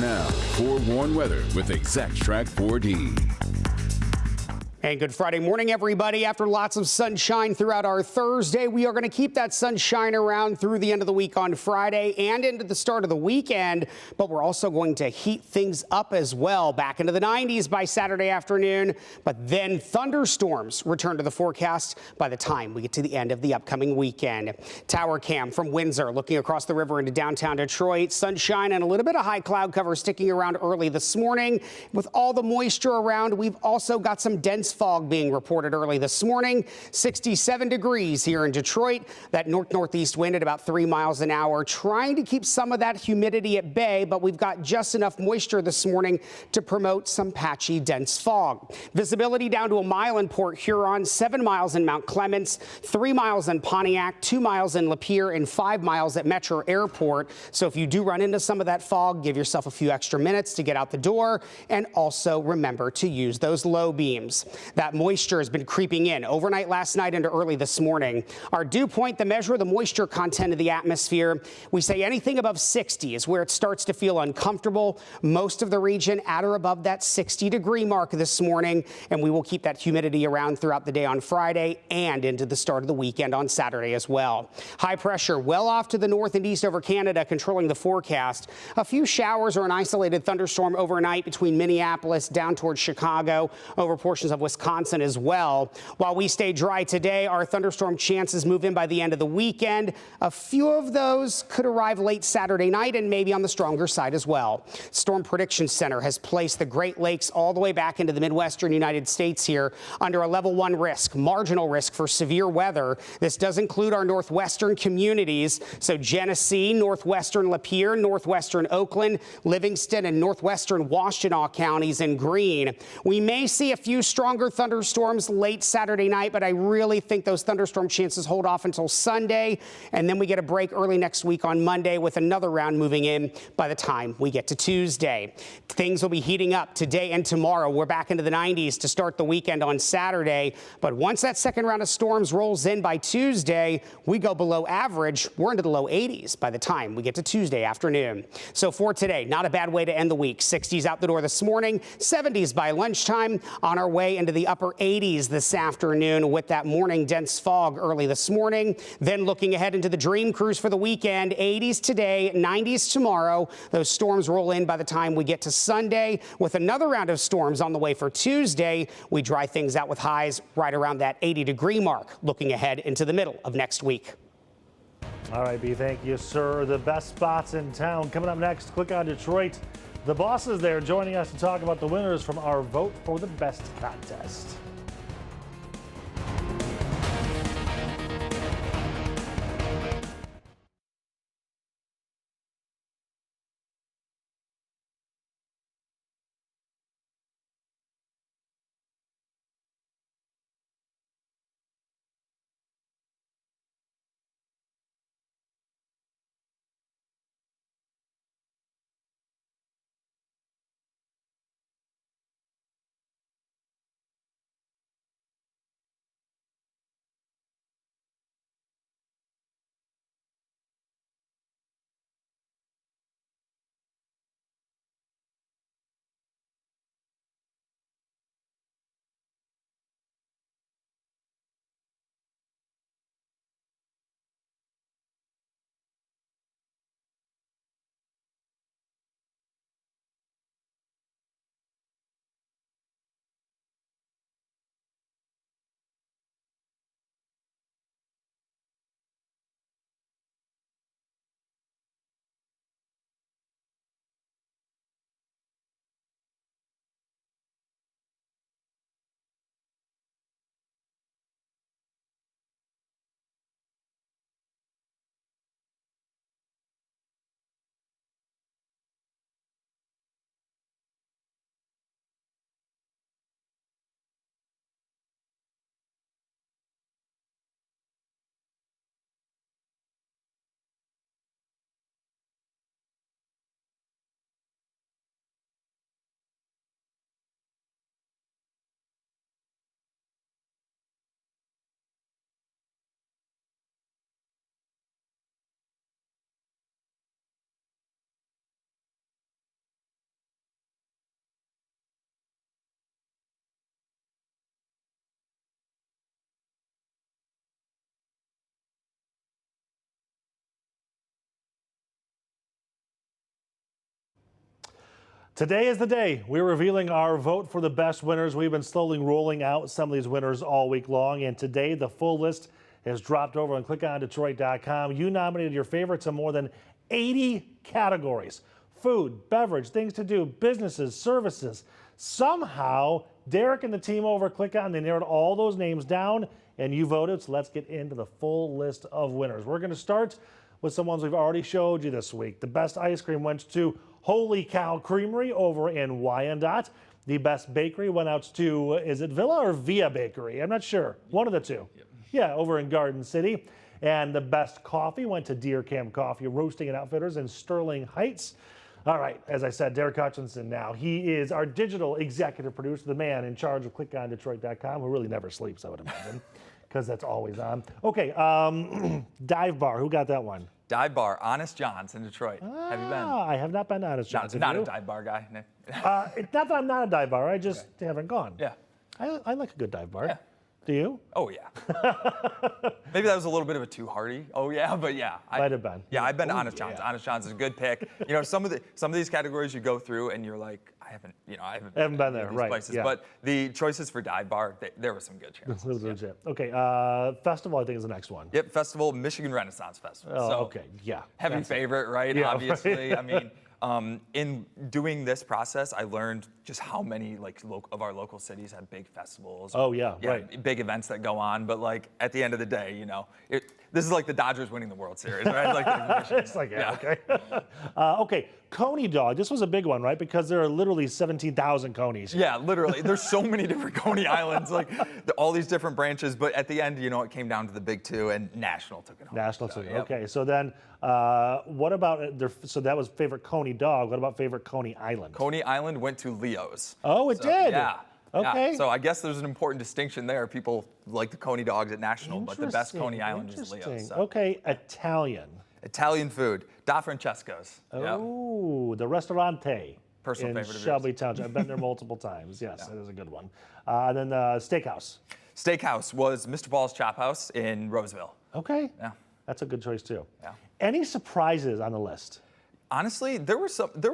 Now, forewarned weather with Exact Track 4D. And good Friday morning, everybody. After lots of sunshine throughout our Thursday, we are going to keep that sunshine around through the end of the week on Friday and into the start of the weekend. But we're also going to heat things up as well, back into the 90s by Saturday afternoon. But then thunderstorms return to the forecast by the time we get to the end of the upcoming weekend. Tower cam from Windsor looking across the river into downtown Detroit. Sunshine and a little bit of high cloud cover sticking around early this morning. With all the moisture around, we've also got some dense fog being reported early this morning. 67 degrees here in Detroit. That northeast wind at about 3 miles an hour, trying to keep some of that humidity at bay, but we've got just enough moisture this morning to promote some patchy dense fog. Visibility down to 1 mile in Port Huron, 7 miles in Mount Clemens, 3 miles in Pontiac, 2 miles in Lapeer, and 5 miles at Metro Airport. So if you do run into some of that fog, give yourself a few extra minutes to get out the door, and also remember to use those low beams. That moisture has been creeping in overnight last night into early this morning. Our dew point, the measure of the moisture content of the atmosphere, we say anything above 60 is where it starts to feel uncomfortable. Most of the region at or above that 60-degree mark this morning, and we will keep that humidity around throughout the day on Friday and into the start of the weekend on Saturday as well. High pressure well off to the north and east over Canada controlling the forecast. A few showers or an isolated thunderstorm overnight between Minneapolis down towards Chicago over portions of Wisconsin as well. While we stay dry today, our thunderstorm chances move in by the end of the weekend. A few of those could arrive late Saturday night and maybe on the stronger side as well. Storm Prediction Center has placed the Great Lakes all the way back into the Midwestern United States here under a level 1 risk, marginal risk for severe weather. This does include our northwestern communities, so Genesee, northwestern Lapeer, northwestern Oakland, Livingston, and northwestern Washtenaw counties in green. We may see a few stronger thunderstorms late Saturday night, but I really think those thunderstorm chances hold off until Sunday, and then we get a break early next week on Monday with another round moving in by the time we get to Tuesday. Things will be heating up today and tomorrow. We're back into the 90s to start the weekend on Saturday, but once that second round of storms rolls in by Tuesday, we go below average. We're into the low 80s by the time we get to Tuesday afternoon. So for today, not a bad way to end the week. 60s out the door this morning, 70s by lunchtime, on our way into the upper 80s this afternoon with that morning dense fog early this morning. Then looking ahead into the Dream Cruise for the weekend, 80s today, 90s tomorrow. Those storms roll in by the time we get to Sunday with another round of storms on the way for Tuesday. We dry things out with highs right around that 80-degree mark looking ahead into the middle of next week. All right, B, thank you, sir. The best spots in town. Coming up next, Click on Detroit. The boss is there joining us to talk about the winners from our Vote for the Best contest. Today is the day we're revealing our vote for the best winners. We've been slowly rolling out some of these winners all week long, and today the full list has dropped over on clickondetroit.com. You nominated your favorites in more than 80 categories: food, beverage, things to do, businesses, services. Somehow, Derek and the team over at Click On, they narrowed all those names down, and you voted, so let's get into the full list of winners. We're going to start with some ones we've already showed you this week. The best ice cream went to Holy Cow Creamery over in Wyandotte. The best bakery went out to, is it Villa or Via Bakery? I'm not sure. One of the two. Yep. Yeah, over in Garden City. And the best coffee went to Deer Camp Coffee Roasting and Outfitters in Sterling Heights. All right, as I said, Derek Hutchinson now. He is our digital executive producer, the man in charge of clickondetroit.com, who really never sleeps, I would imagine, because that's always on. Okay, Dive Bar, who got that one? Dive Bar, Honest John's in Detroit. Have you been? I have not been to Honest John's. Not a dive bar guy, Nick. It's not that I'm not a dive bar, I just haven't gone. Yeah. I like a good dive bar. Yeah. Do you? Oh, yeah. Maybe that was a little bit of a too hearty. Oh, yeah, but yeah. Might have been. Yeah, I've been to Honest John's. Honest John's is a good pick. You know, some of these categories you go through and you're like, I haven't been there, these right? Places. Yeah. But the choices for Dive Bar, there were some good chances. Yeah. Okay, Festival I think is the next one. Yep, Festival, Michigan Renaissance Festival. Oh, so, okay, yeah. Heavy favorite, right? Yeah, Obviously. right. I mean, in doing this process, I learned just how many of our local cities have big festivals. Oh yeah, right. Big events that go on. But like at the end of the day, you know, this is like the Dodgers winning the World Series, right? Like it's like okay. Okay, Coney Dog. This was a big one, right? Because there are literally 17,000 Conies. Yeah, literally. There's so many different Coney Islands, like all these different branches. But at the end, you know, it came down to the big two, and National took it home. National took it. Yep. Okay, so then what about so that was favorite Coney Dog. What about favorite Coney Island? Coney Island went to Leo's. Oh, it did? Yeah. Okay. Yeah. So I guess there's an important distinction there. People like the Coney Dogs at National, but the best Coney Island is Leo's. So. Okay, Italian food, Da Francesco's. Oh, the Ristorante. Personal in favorite of Shelby yours. Township. I've been there multiple times. Yes, that is a good one. And then Steakhouse. Steakhouse was Mr. Paul's Chop House in Roseville. Okay. Yeah. That's a good choice too. Yeah. Any surprises on the list? Honestly, there were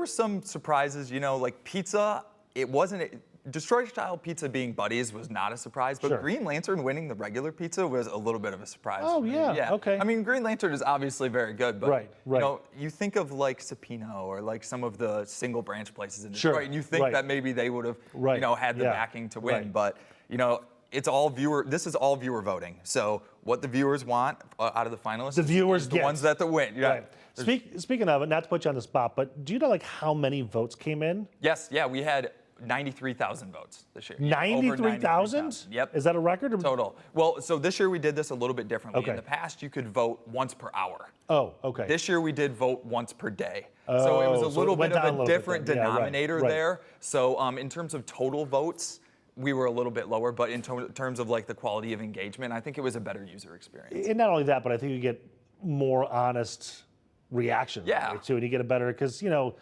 some surprises. You know, like pizza. It wasn't. Detroit-style pizza being Buddy's was not a surprise, but Green Lantern winning the regular pizza was a little bit of a surprise. Oh, for me. yeah, okay. I mean, Green Lantern is obviously very good, but right. you know, you think of like Supino or like some of the single branch places in Detroit, and you think that maybe they would have, you know, had the backing to win, but you know, it's all viewer. This is all viewer voting. So what the viewers want out of the finalists, the viewers is the ones that win. Yeah. Right. Speaking of it, not to put you on the spot, but do you know like how many votes came in? Yes. Yeah, we had 93,000 votes this year. 93,000? Yep. Is that a record? Total. Well, so this year we did this a little bit differently. Okay. In the past, you could vote once per hour. Oh, okay. This year we did vote once per day. So it was a little bit of a different denominator there. So in terms of total votes, we were a little bit lower, but in terms of like the quality of engagement, I think it was a better user experience. And not only that, but I think you get more honest reaction too, and you get a better, because you know,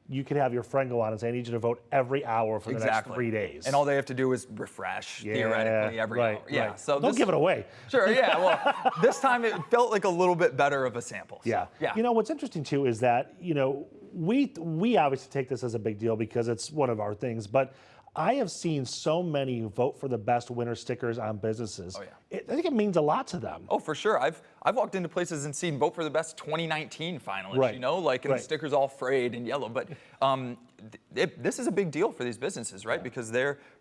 you could have your friend go on and say, I need you to vote every hour for the next 3 days. And all they have to do is refresh, theoretically, every hour. Yeah. Right. So don't give it away. Sure, yeah. Well, this time it felt like a little bit better of a sample. So, yeah. You know, what's interesting too is that, you know, we obviously take this as a big deal because it's one of our things, but I have seen so many vote for the best winner stickers on businesses. Oh, yeah. I think it means a lot to them. Oh, for sure. I've walked into places and seen vote for the best 2019 finalist, you know, like, and the stickers all frayed and yellow. But this is a big deal for these businesses, right? Because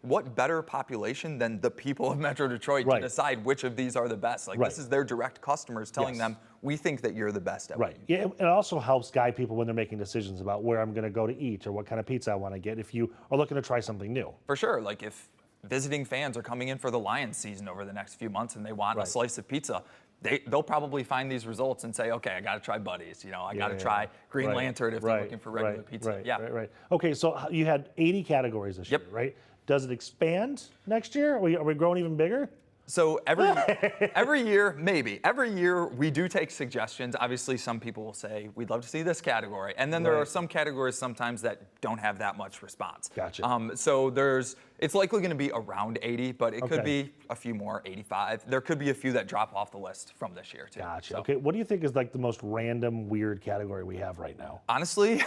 what better population than the people of Metro Detroit to decide which of these are the best? Like, this is their direct customers telling them, we think that you're the best at what you do. Yeah, it also helps guide people when they're making decisions about where I'm going to go to eat or what kind of pizza I want to get if you are looking to try something new. For sure. Like if visiting fans are coming in for the Lions season over the next few months and they want a slice of pizza, they'll probably find these results and say, okay, I got to try Buddy's. You know, I got to try Green Lantern if they're looking for regular pizza. Right. Okay, so you had 80 categories this year, right? Does it expand next year? Are we growing even bigger? So every year, maybe. Every year we do take suggestions. Obviously, some people will say, we'd love to see this category. And then there are some categories sometimes that don't have that much response. Gotcha. So It's likely going to be around 80, but it could be a few more, 85. There could be a few that drop off the list from this year, too. Gotcha. So. Okay, what do you think is like the most random, weird category we have right now? Honestly,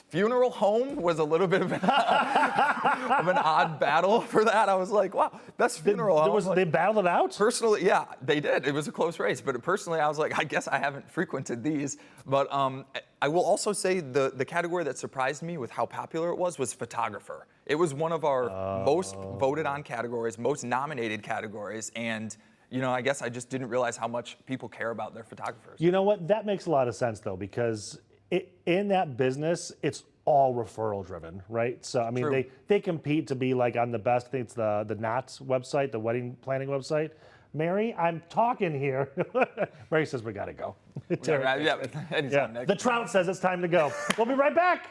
funeral home was a little bit of an odd battle for that. I was like, wow, that's funeral home. They battled it out? Personally, yeah, they did. It was a close race. But personally, I was like, I guess I haven't frequented these. But I will also say the category that surprised me with how popular it was photographer. It was one of our most voted on categories, most nominated categories, and I guess I just didn't realize how much people care about their photographers. You know what? That makes a lot of sense though, because in that business, it's all referral driven, right? So I mean, they compete to be like on the best. I think it's the Knott's website, the wedding planning website. Mary, I'm talking here. Mary says we gotta go. Anytime. The trout says it's time to go. We'll be right back.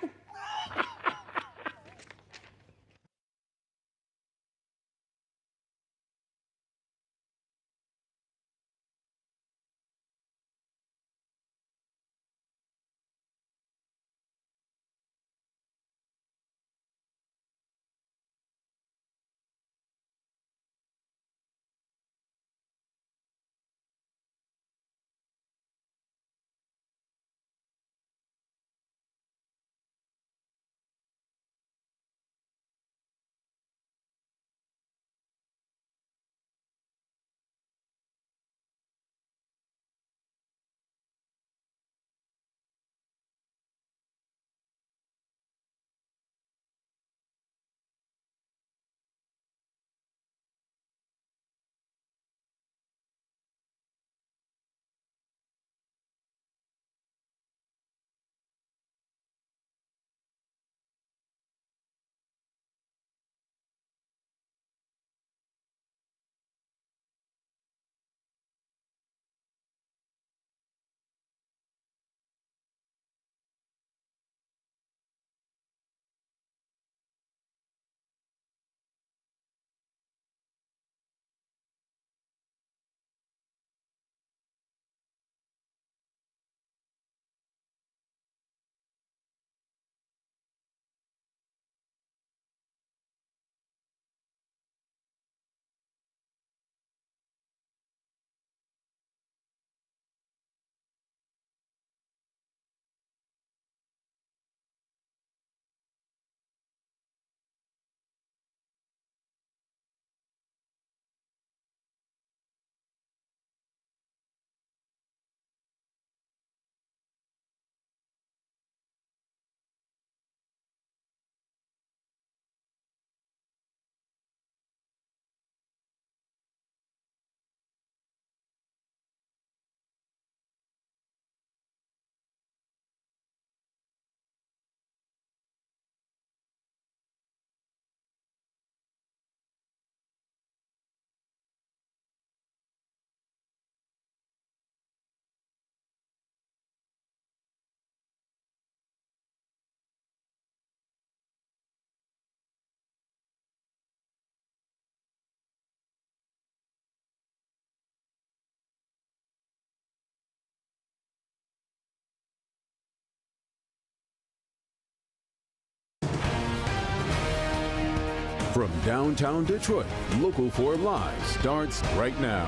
From downtown Detroit, Local 4 Live starts right now.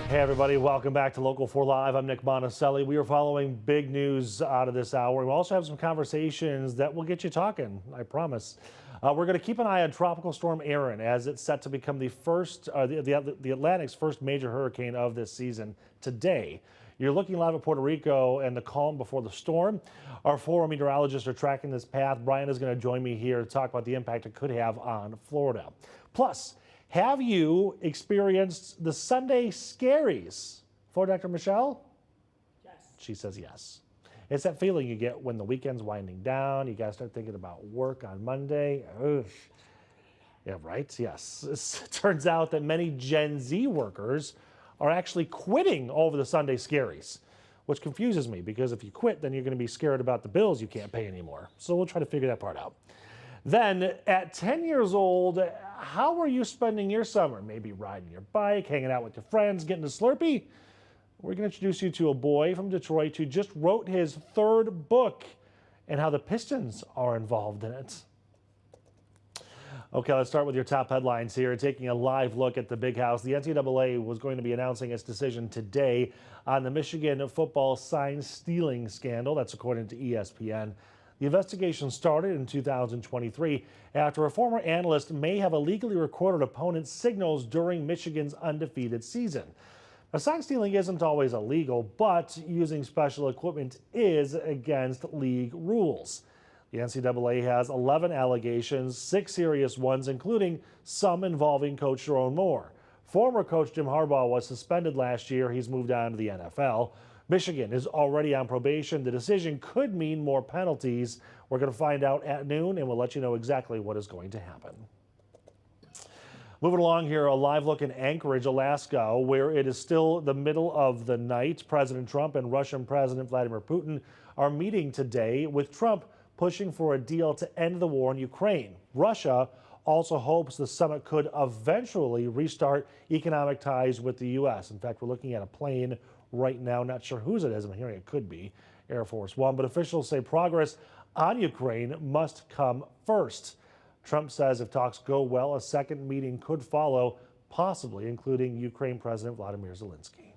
Hey everybody, welcome back to Local 4 Live. I'm Nick Monticelli. We are following big news out of this hour. We also have some conversations that will get you talking, I promise. We're going to keep an eye on Tropical Storm Erin as it's set to become the first, the Atlantic's first major hurricane of this season today. You're looking live at Puerto Rico and the calm before the storm. Our 4 meteorologists are tracking this path. Brian is going to join me here to talk about the impact it could have on Florida. Plus, have you experienced the Sunday Scaries? For Dr. Michelle? Yes. She says yes. It's that feeling you get when the weekend's winding down. You got to start thinking about work on Monday. Ugh. Yeah, right? Yes. It turns out that many Gen Z workers are actually quitting over the Sunday Scaries, which confuses me because if you quit, then you're going to be scared about the bills you can't pay anymore. So we'll try to figure that part out. Then at 10 years old, how were you spending your summer? Maybe riding your bike, hanging out with your friends, getting a Slurpee? We're going to introduce you to a boy from Detroit who just wrote his 3rd book and how the Pistons are involved in it. Okay, let's start with your top headlines here. Taking a live look at the big house. The NCAA was going to be announcing its decision today on the Michigan football sign stealing scandal. That's according to ESPN. The investigation started in 2023 after a former analyst may have illegally recorded opponents' signals during Michigan's undefeated season. Now, sign stealing isn't always illegal, but using special equipment is against league rules. The NCAA has 11 allegations, 6 serious ones, including some involving Coach Jerome Moore. Former coach Jim Harbaugh was suspended last year. He's moved on to the NFL. Michigan is already on probation. The decision could mean more penalties. We're going to find out at noon, and we'll let you know exactly what is going to happen. Moving along here, a live look in Anchorage, Alaska, where it is still the middle of the night. President Trump and Russian President Vladimir Putin are meeting today, with Trump pushing for a deal to end the war in Ukraine. Russia also hopes the summit could eventually restart economic ties with the U.S. In fact, we're looking at a plane right now. Not sure whose it is. I'm hearing it could be Air Force One, but officials say progress on Ukraine must come first. Trump says if talks go well, a second meeting could follow, possibly including Ukraine President Vladimir Zelensky.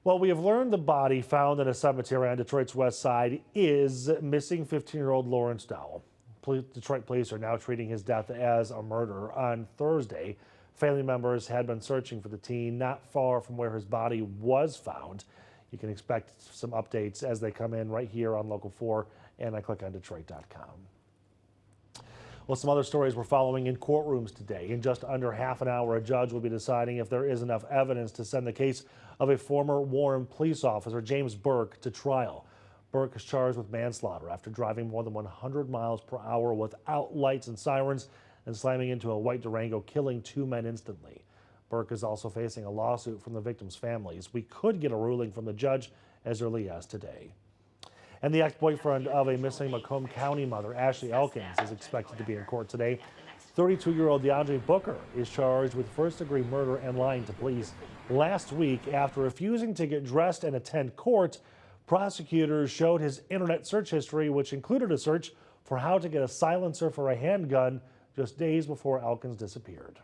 Well, we have learned the body found in a cemetery on Detroit's west side is missing 15-year-old Lawrence Dowell. Detroit police are now treating his death as a murder. On Thursday, family members had been searching for the teen not far from where his body was found. You can expect some updates as they come in right here on Local 4 and on clickondetroit.com. Well, some other stories we're following in courtrooms today. In just under half an hour, a judge will be deciding if there is enough evidence to send the case of a former Warren police officer, James Burke, to trial. Burke is charged with manslaughter after driving more than 100 miles per hour without lights and sirens and slamming into a white Durango, killing 2 men instantly. Burke is also facing a lawsuit from the victims' families. We could get a ruling from the judge as early as today. And the ex-boyfriend of a missing Macomb County mother, Ashley Elkins, is expected to be in court today. 32-year-old DeAndre Booker is charged with first-degree murder and lying to police. Last week, after refusing to get dressed and attend court, prosecutors showed his internet search history, which included a search for how to get a silencer for a handgun just days before Elkins disappeared.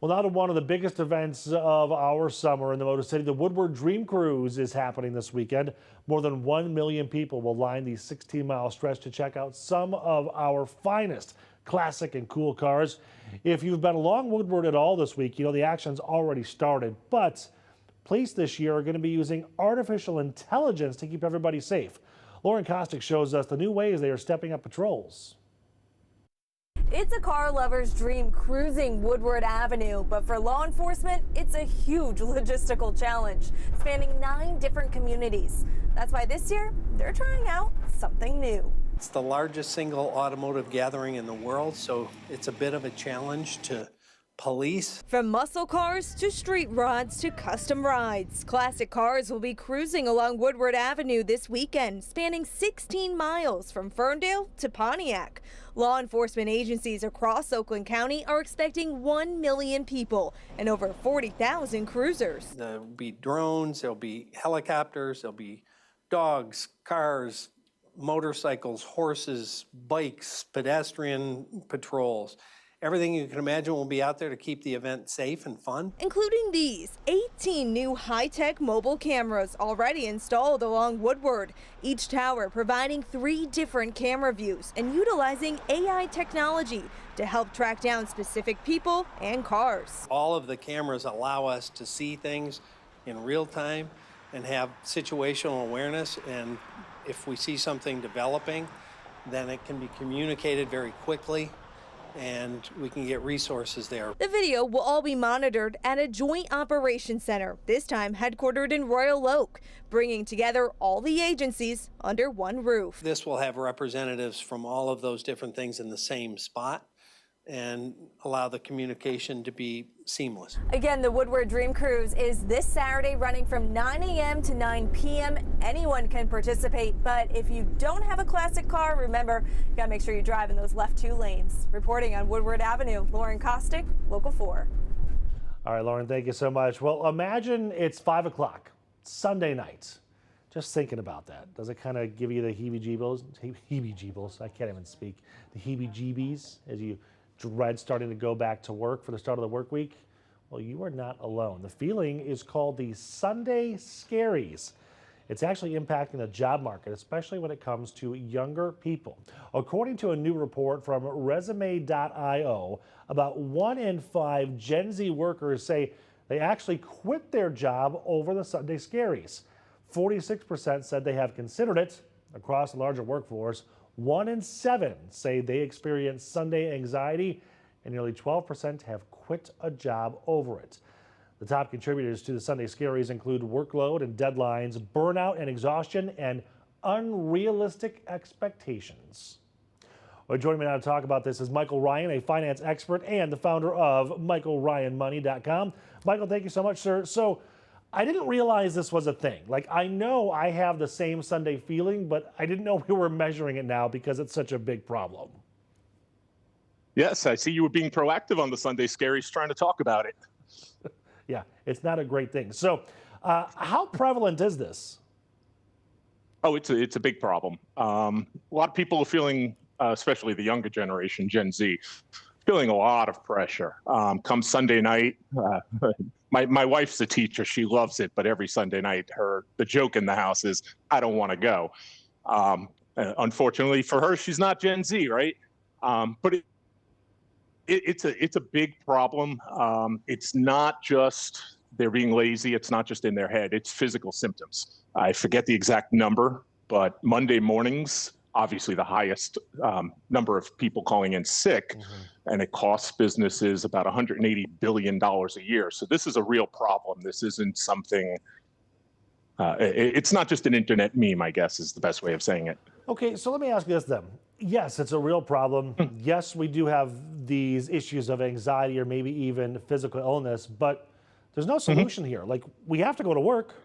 Well, now to one of the biggest events of our summer in the Motor City. The Woodward Dream Cruise is happening this weekend. More than 1 million people will line the 16-mile stretch to check out some of our finest classic and cool cars. If you've been along Woodward at all this week, you know the action's already started, but police this year are going to be using artificial intelligence to keep everybody safe. Lauren Kostick shows us the new ways they are stepping up patrols. It's a car lover's dream cruising Woodward Avenue, but for law enforcement, it's a huge logistical challenge, spanning 9 different communities. That's why this year, they're trying out something new. It's the largest single automotive gathering in the world, so it's a bit of a challenge to police. From muscle cars to street rods to custom rides, classic cars will be cruising along Woodward Avenue this weekend, spanning 16 miles from Ferndale to Pontiac. Law enforcement agencies across Oakland County are expecting 1 million people and over 40,000 cruisers. There'll be drones, there'll be helicopters, there'll be dogs, cars, motorcycles, horses, bikes, pedestrian patrols. Everything you can imagine will be out there to keep the event safe and fun. Including these 18 new high-tech mobile cameras already installed along Woodward. Each tower providing 3 different camera views and utilizing AI technology to help track down specific people and cars. All of the cameras allow us to see things in real time and have situational awareness. And if we see something developing, then it can be communicated very quickly, and we can get resources there. The video will all be monitored at a joint operations center, this time headquartered in Royal Oak, bringing together all the agencies under one roof. This will have representatives from all of those different things in the same spot and allow the communication to be seamless. Again, the Woodward Dream Cruise is this Saturday, running from 9 a.m. to 9 p.m. Anyone can participate, but if you don't have a classic car, remember, you gotta make sure you drive in those left 2 lanes. Reporting on Woodward Avenue, Lauren Kostick, Local 4. All right, Lauren, thank you so much. Well, imagine it's 5 o'clock, Sunday night. Just thinking about that, does it kind of give you the heebie-jeebies? Heebie-jeebies, I can't even speak. The heebie-jeebies as you dread starting to go back to work for the start of the work week? Well, you are not alone. The feeling is called the Sunday Scaries. It's actually impacting the job market, especially when it comes to younger people. According to a new report from resume.io, about 1 in 5 Gen Z workers say they actually quit their job over the Sunday Scaries. 46% said they have considered it. Across the larger workforce, 1 in 7 say they experience Sunday anxiety, and nearly 12% have quit a job over it. The top contributors to the Sunday Scaries include workload and deadlines, burnout and exhaustion, and unrealistic expectations. Well, joining me now to talk about this is Michael Ryan, a finance expert and the founder of MichaelRyanMoney.com. Michael, thank you so much, sir. So I didn't realize this was a thing. Like, I know I have the same Sunday feeling, but I didn't know we were measuring it now because it's such a big problem. Yes, I see you were being proactive on the Sunday Scaries, trying to talk about it. Yeah, it's not a great thing. So how prevalent is this? Oh, it's a big problem. A lot of people are feeling, especially the younger generation, Gen Z, feeling a lot of pressure. Come Sunday night, my wife's a teacher. She loves it, but every Sunday night, the joke in the house is, I don't want to go. Unfortunately for her, she's not Gen Z, right? But it's a big problem. It's not just they're being lazy. It's not just in their head. It's physical symptoms. I forget the exact number, but Monday mornings, obviously the highest number of people calling in sick, and it costs businesses about $180 billion a year. So this is a real problem. This isn't something, it's not just an internet meme, I guess is the best way of saying it. Okay, so let me ask you this then. Yes, it's a real problem. Yes, we do have these issues of anxiety or maybe even physical illness, but there's no solution here. Like, we have to go to work.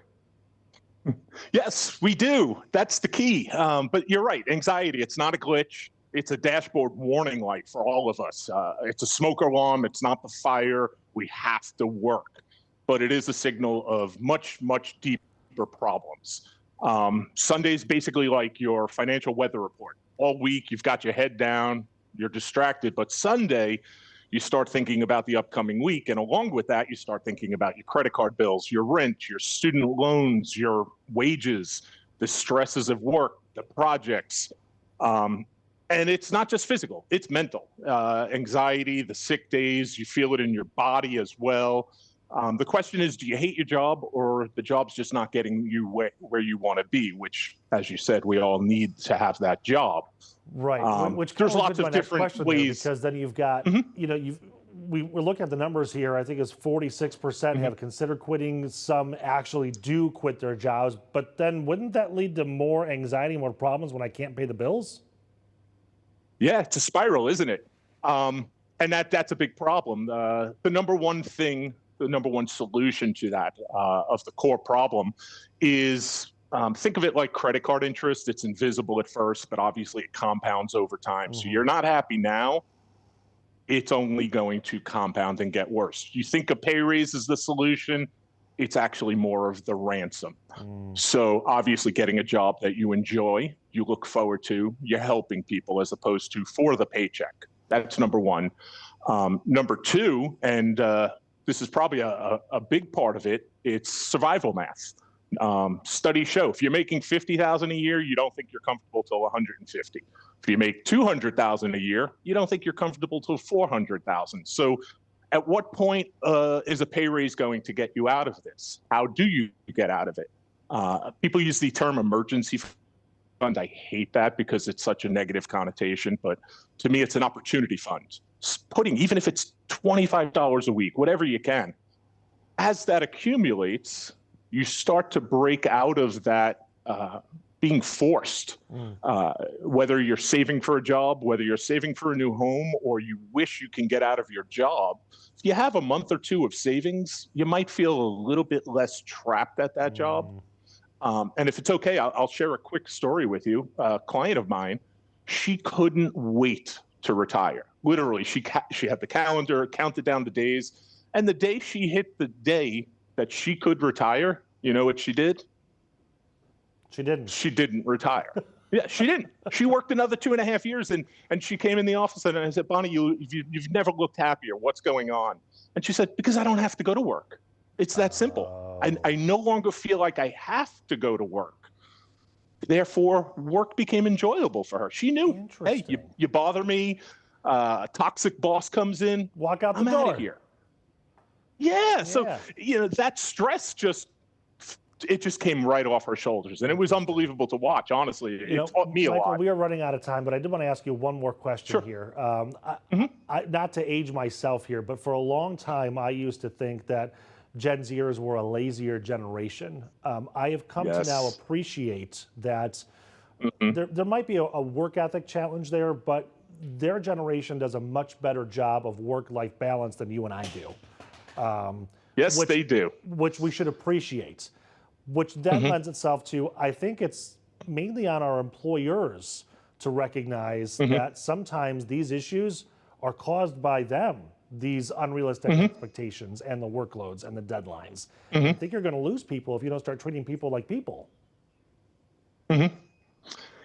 Yes, we do. That's the key. But you're right. Anxiety, it's not a glitch. It's a dashboard warning light for all of us. It's a smoke alarm. It's not the fire. We have to work. But it is a signal of much, much deeper problems. Sunday's basically like your financial weather report. All week, you've got your head down, you're distracted. But Sunday, you start thinking about the upcoming week. And along with that, you start thinking about your credit card bills, your rent, your student loans, your wages, the stresses of work, the projects. And it's not just physical, it's mental. Anxiety, the sick days, you feel it in your body as well. The question is, do you hate your job, or the job's just not getting you where you want to be, which, as you said, we all need to have that job. Right, which there's lots of different ways. Because then you've got, you know, we're looking at the numbers here. I think it's 46% have considered quitting. Some actually do quit their jobs. But then wouldn't that lead to more anxiety, more problems when I can't pay the bills? Yeah, it's a spiral, isn't it? And that's a big problem. The number one thing, the number one solution to that, of the core problem, is think of it like credit card interest. It's invisible at first, but obviously it compounds over time. So you're not happy now. It's only going to compound and get worse. You think a pay raise is the solution. It's actually more of the ransom. So obviously getting a job that you enjoy, you look forward to, you're helping people as opposed to for the paycheck. That's number one. Number two, and this is probably a big part of it, it's survival math. Studies show if you're making $50,000 a year, you don't think you're comfortable till 150. If you make $200,000 a year, you don't think you're comfortable till 400,000. So at what point is a pay raise going to get you out of this? How do you get out of it? People use the term emergency fund. I hate that because it's such a negative connotation, but to me, it's an opportunity fund. Putting, even if it's $25 a week, whatever you can, as that accumulates, you start to break out of that being forced, whether you're saving for a job, whether you're saving for a new home, or you wish you can get out of your job. If you have a month or two of savings, you might feel a little bit less trapped at that job. And if it's okay, I'll share a quick story with you. A client of mine, she couldn't wait to retire. Literally, she had the calendar, counted down the days, and the day she hit the day that she could retire, you know what she did? She didn't. She didn't retire. Yeah, she didn't. She worked another 2.5 years, and she came in the office, and I said, Bonnie, you've never looked happier. What's going on? And she said, because I don't have to go to work. It's that simple. I no longer feel like I have to go to work. Therefore, work became enjoyable for her. She knew, hey, you bother me, a toxic boss comes in, walk out the I'm door. out of here. Yeah, so that stress just came right off her shoulders, and it was unbelievable to watch. Honestly, it taught me a Michael, lot. we are running out of time, but I did want to ask you one more question here. Not to age myself here, but for a long time, I used to think that Gen Zers were a lazier generation. I have come to now appreciate that there might be a work ethic challenge there, but their generation does a much better job of work-life balance than you and I do. Yes, they do. Which we should appreciate. Which then lends itself to, I think it's mainly on our employers to recognize that sometimes these issues are caused by them, these unrealistic expectations and the workloads and the deadlines. I think you're going to lose people if you don't start treating people like people.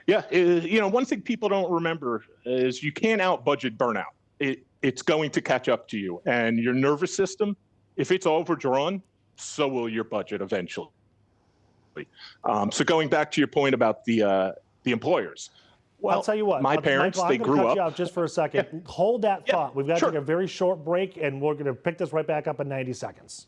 Yeah, one thing people don't remember is you can't out-budget burnout. It's going to catch up to you, and your nervous system, if it's overdrawn, so will your budget eventually. So going back to your point about the employers. Well, I'll tell you what, my parents, Michael, they I'm grew gonna cut up. you off just for a second. Hold that thought. We've got to take a very short break, and we're going to pick this right back up in 90 seconds.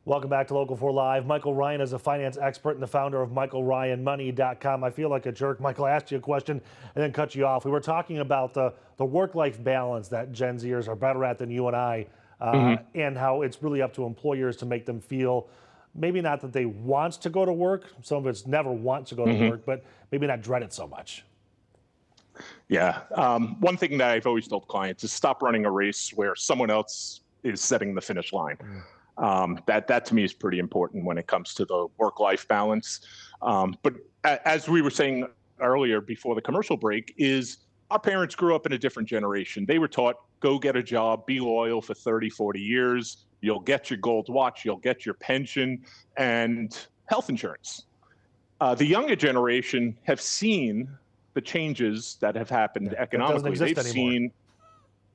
Welcome back to Local 4 Live. Michael Ryan is a finance expert and the founder of MichaelRyanMoney.com. I feel like a jerk. Michael, I asked you a question and then cut you off. We were talking about the work-life balance that Gen Zers are better at than you and I, and how it's really up to employers to make them feel maybe not that they want to go to work. Some of it's never want to go to work, but maybe not dread it so much. Yeah. One thing that I've always told clients is stop running a race where someone else is setting the finish line. That to me is pretty important when it comes to the work-life balance. But as we were saying earlier before the commercial break, is our parents grew up in a different generation. They were taught, go get a job, be loyal for 30, 40 years. You'll get your gold watch, you'll get your pension and health insurance. The younger generation have seen the changes that have happened economically. They've seen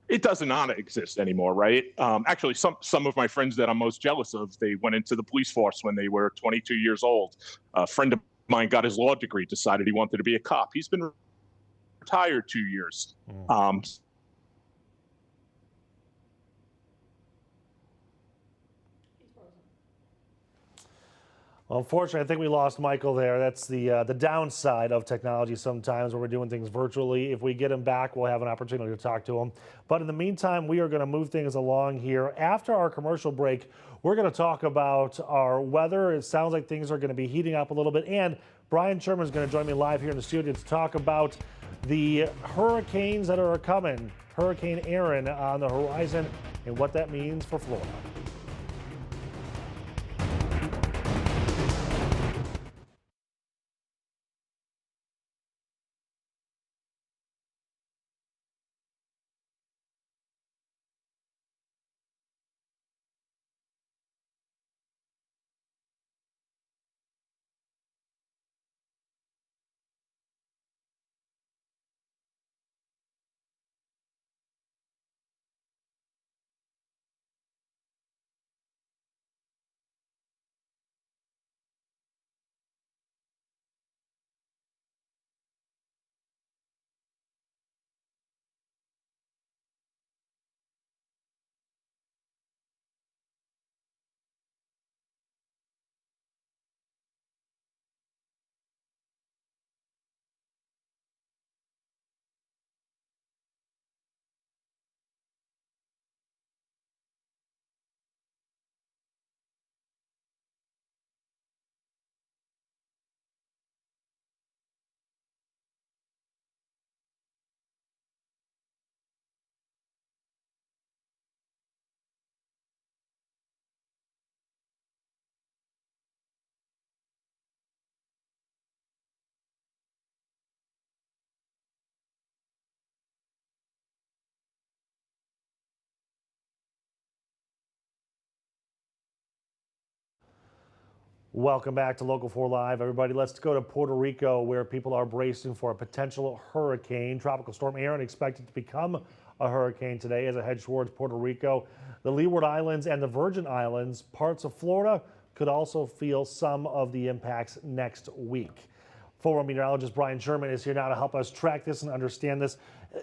it does not exist anymore, right? Actually, some of my friends that I'm most jealous of, they went into the police force when they were 22 years old. A friend of mine got his law degree, decided he wanted to be a cop. He's been retired 2 years. Well, unfortunately, I think we lost Michael there. That's the downside of technology sometimes when we're doing things virtually. If we get him back, we'll have an opportunity to talk to him. But in the meantime, we are going to move things along here. After our commercial break, we're going to talk about our weather. It sounds like things are going to be heating up a little bit. And Brian Sherman is going to join me live here in the studio to talk about the hurricanes that are coming. Hurricane Aaron on the horizon and what that means for Florida. Welcome back to Local 4 Live, everybody. Let's go to Puerto Rico, where people are bracing for a potential hurricane. Tropical Storm Aaron expected to become a hurricane today as it heads towards Puerto Rico. The Leeward Islands and the Virgin Islands, parts of Florida, could also feel some of the impacts next week. Former meteorologist Brian Sherman is here now to help us track this and understand this.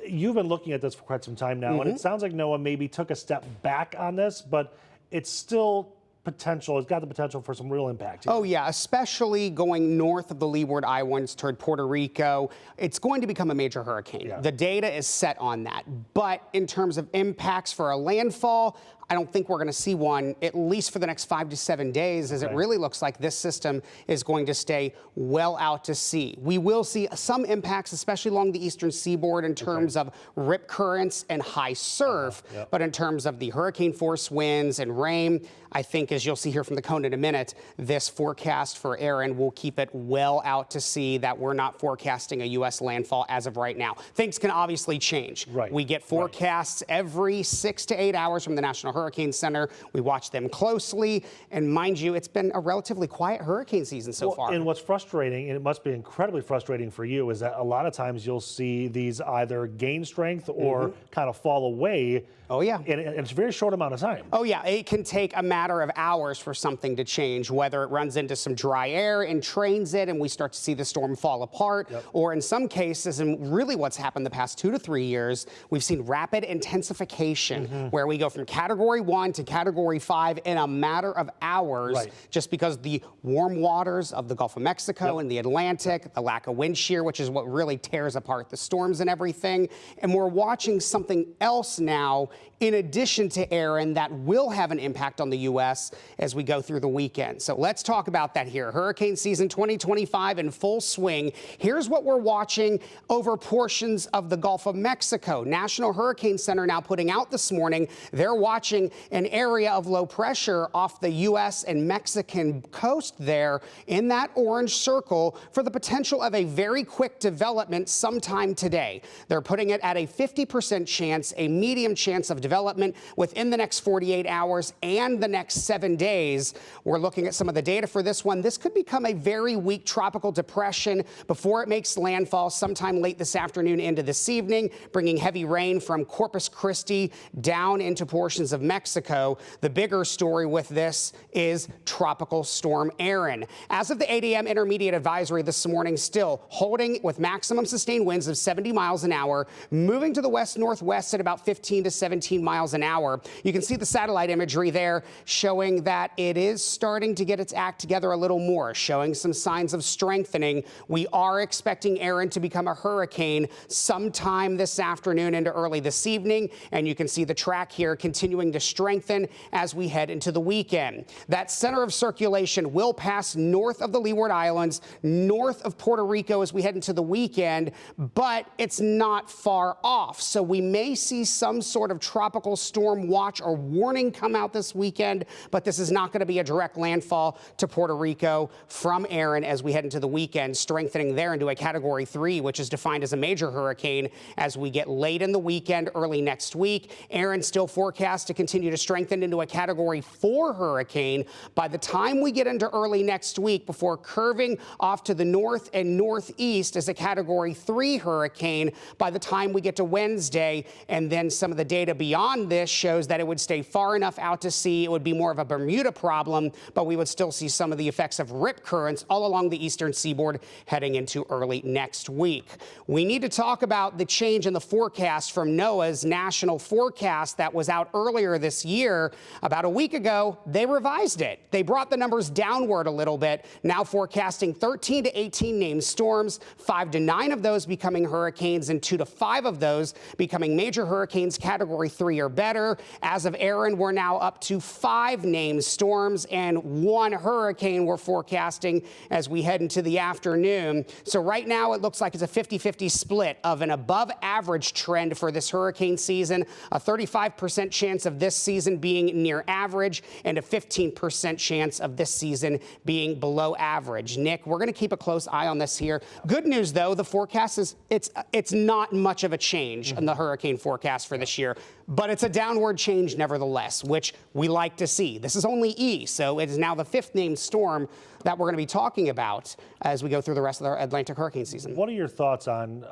You've been looking at this for quite some time now, and it sounds like NOAA maybe took a step back on this, but it's still potential. It's got the potential for some real impact here. Oh yeah, especially going north of the Leeward Islands toward Puerto Rico. It's going to become a major hurricane. The data is set on that. But in terms of impacts for a landfall, I don't think we're going to see one, at least for the next 5 to 7 days, as it really looks like this system is going to stay well out to sea. We will see some impacts, especially along the eastern seaboard in terms of rip currents and high surf. But in terms of the hurricane force winds and rain, I think, as you'll see here from the cone in a minute, this forecast for Aaron will keep it well out to sea, that we're not forecasting a U.S. landfall as of right now. Things can obviously change. We get forecasts every 6 to 8 hours from the National Hurricane Center. We watch them closely. And mind you, it's been a relatively quiet hurricane season so far. And what's frustrating, and it must be incredibly frustrating for you, is that a lot of times you'll see these either gain strength or kind of fall away. Oh, yeah. And it's a very short amount of time. Oh, yeah. It can take a matter of hours for something to change, whether it runs into some dry air and trains it and we start to see the storm fall apart, or in some cases, and really what's happened the past 2 to 3 years, we've seen rapid intensification where we go from Category 1 to Category 5 in a matter of hours, just because the warm waters of the Gulf of Mexico and the Atlantic, the lack of wind shear, which is what really tears apart the storms and everything. And we're watching something else now in addition to Aaron that will have an impact on the U.S. as we go through the weekend. So let's talk about that here. Hurricane season 2025 in full swing. Here's what we're watching over portions of the Gulf of Mexico. National Hurricane Center now putting out this morning, they're watching an area of low pressure off the U.S. and Mexican coast there in that orange circle for the potential of a very quick development sometime today. They're putting it at a 50% chance, a medium chance of development within the next 48 hours and the next 7 days. We're looking at some of the data for this one. This could become a very weak tropical depression before it makes landfall sometime late this afternoon into this evening, bringing heavy rain from Corpus Christi down into portions of Mexico. The bigger story with this is Tropical Storm Aaron. As of the 8 a.m. intermediate advisory this morning, still holding with maximum sustained winds of 70 miles an hour, moving to the west-northwest at about 15 to 17 miles an hour. You can see the satellite imagery there showing that it is starting to get its act together a little more, showing some signs of strengthening. We are expecting Aaron to become a hurricane sometime this afternoon into early this evening, and you can see the track here continuing to strengthen as we head into the weekend. That center of circulation will pass north of the Leeward Islands, north of Puerto Rico as we head into the weekend, but it's not far off. So we may see some sort of tropical storm watch or warning come out this weekend, but this is not going to be a direct landfall to Puerto Rico from Aaron as we head into the weekend, strengthening there into a Category 3, which is defined as a major hurricane as we get late in the weekend, early next week. Aaron still forecast to continue to strengthen into a Category 4 hurricane by the time we get into early next week, before curving off to the north and northeast as a Category 3 hurricane by the time we get to Wednesday. And then some of the data beyond this shows that it would stay far enough out to sea. It would be more of a Bermuda problem, but we would still see some of the effects of rip currents all along the eastern seaboard heading into early next week. We need to talk about the change in the forecast from NOAA's national forecast that was out earlier this year. About a week ago, they revised it. They brought the numbers downward a little bit, now forecasting 13 to 18 named storms, 5 to 9 of those becoming hurricanes, and 2 to 5 of those becoming major hurricanes Category 3 or better. As of Aaron, we're now up to 5 named storms and 1 hurricane we're forecasting as we head into the afternoon. So right now it looks like it's a 50-50 split of an above average trend for this hurricane season, a 35% chance of this season being near average, and a 15% chance of this season being below average. Nick, we're going to keep a close eye on this here. Good news, though, the forecast is it's not much of a change in the hurricane forecast for this year. but it's a downward change nevertheless, which we like to see. This is only E, so it is now the 5th named storm that we're going to be talking about as we go through the rest of the Atlantic hurricane season. What are your thoughts on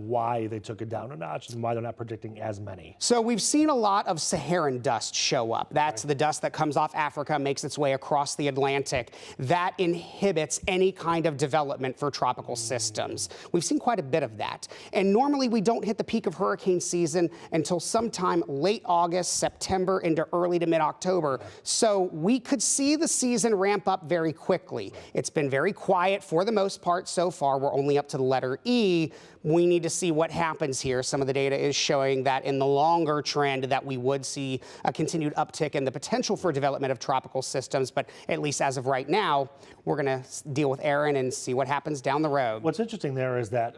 why they took it down a notch and why they're not predicting as many? So we've seen a lot of Saharan dust show up. That's the dust that comes off Africa, makes its way across the Atlantic. That inhibits any kind of development for tropical systems. We've seen quite a bit of that. And normally we don't hit the peak of hurricane season until sometime late August, September, into early to mid-October. So we could see the season ramp up very quickly. It's been very quiet for the most part so far. We're only up to the letter E. We need to see what happens here. Some of the data is showing that in the longer trend that we would see a continued uptick in the potential for development of tropical systems. But at least as of right now, we're going to deal with Aaron and see what happens down the road. What's interesting there is that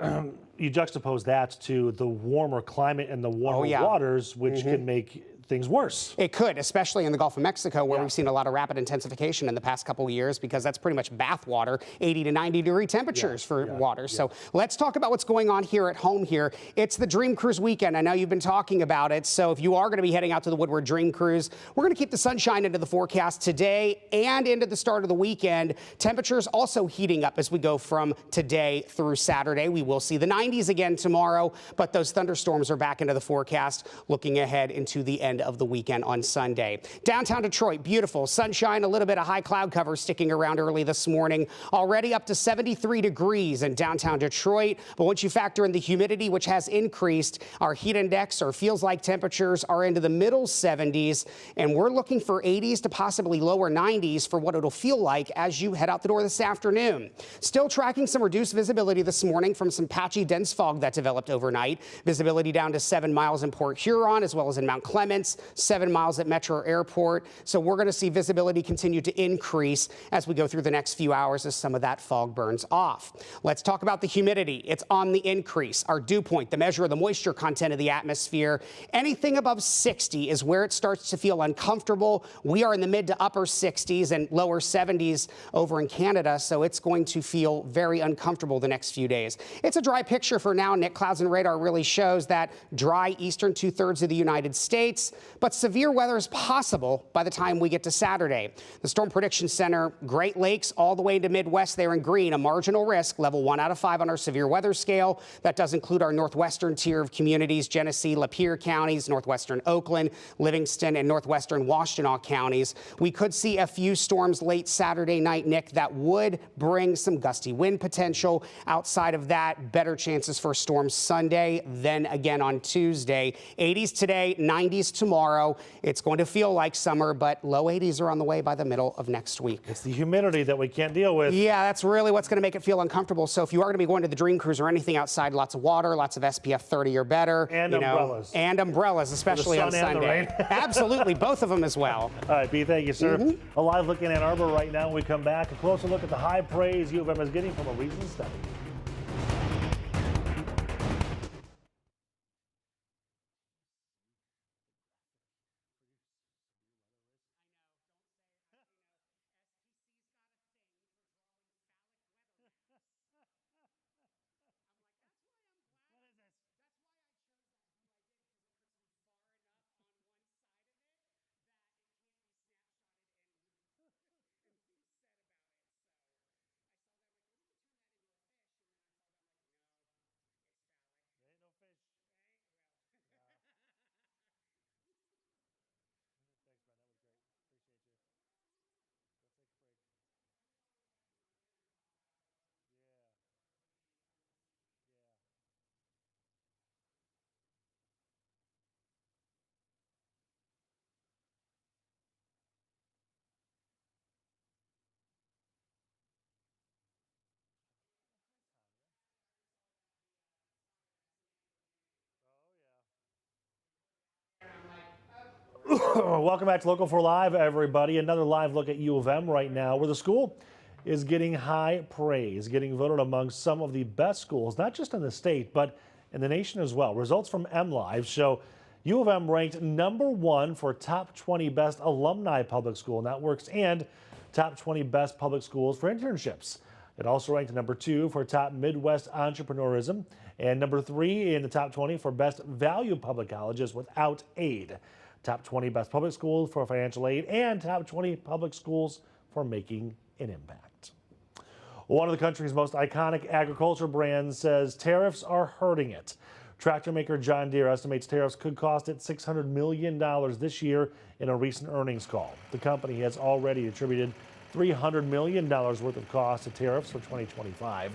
you juxtapose that to the warmer climate and the warmer waters, which can make things worse. It could, especially in the Gulf of Mexico, where we've seen a lot of rapid intensification in the past couple of years, because that's pretty much bath water, 80 to 90 degree temperatures for water. So let's talk about what's going on here at home here. It's the Dream Cruise weekend. I know you've been talking about it. So if you are going to be heading out to the Woodward Dream Cruise, we're going to keep the sunshine into the forecast today and into the start of the weekend. Temperatures also heating up as we go from today through Saturday. We will see the 90s again tomorrow, but those thunderstorms are back into the forecast looking ahead into the end of the weekend on Sunday. Downtown Detroit, beautiful sunshine, a little bit of high cloud cover sticking around early this morning. Already up to 73 degrees in downtown Detroit. But once you factor in the humidity, which has increased, our heat index or feels like temperatures are into the middle 70s. And we're looking for 80s to possibly lower 90s for what it'll feel like as you head out the door this afternoon. Still tracking some reduced visibility this morning from some patchy dense fog that developed overnight. Visibility down to 7 miles in Port Huron as well as in Mount Clements. 7 miles at Metro Airport. So we're going to see visibility continue to increase as we go through the next few hours as some of that fog burns off. Let's talk about the humidity. It's on the increase. Our dew point, the measure of the moisture content of the atmosphere, anything above 60 is where it starts to feel uncomfortable. We are in the mid to upper 60s and lower 70s over in Canada, so it's going to feel very uncomfortable the next few days. It's a dry picture for now. Nick, Clouds and Radar really shows that dry eastern 2/3 of the United States. But severe weather is possible by the time we get to Saturday. The Storm Prediction Center, Great Lakes, all the way to Midwest there in green, a marginal risk, level 1 out of 5 on our severe weather scale. That does include our northwestern tier of communities, Genesee, Lapeer counties, northwestern Oakland, Livingston, and northwestern Washtenaw counties. We could see a few storms late Saturday night, Nick, that would bring some gusty wind potential. Outside of that, better chances for storms Sunday, then again on Tuesday. 80s today, 90s tomorrow. It's going to feel like summer, but low 80s are on the way by the middle of next week. It's the humidity that we can't deal with. Yeah, that's really what's going to make it feel uncomfortable. So if you are going to be going to the Dream Cruise or anything outside, lots of water, lots of SPF 30 or better. And umbrellas. And umbrellas, especially on Sunday. Absolutely, both of them as well. All right, B, thank you, sir. A live look in Ann Arbor right now. When we come back, a closer look at the high praise U of M is getting from a recent study. Welcome back to Local 4 Live, everybody. Another live look at U of M right now, where the school is getting high praise, getting voted among some of the best schools, not just in the state, but in the nation as well. Results from MLive show U of M ranked #1 for top 20 best alumni public school networks and top 20 best public schools for internships. It also ranked #2 for top Midwest entrepreneurism And number 3 in the top 20 for best value public colleges without aid. Top 20 best public schools for financial aid, and top 20 public schools for making an impact. One of the country's most iconic agriculture brands says tariffs are hurting it. Tractor maker John Deere estimates tariffs could cost it $600 million this year in a recent earnings call. The company has already attributed $300 million worth of costs to tariffs for 2025.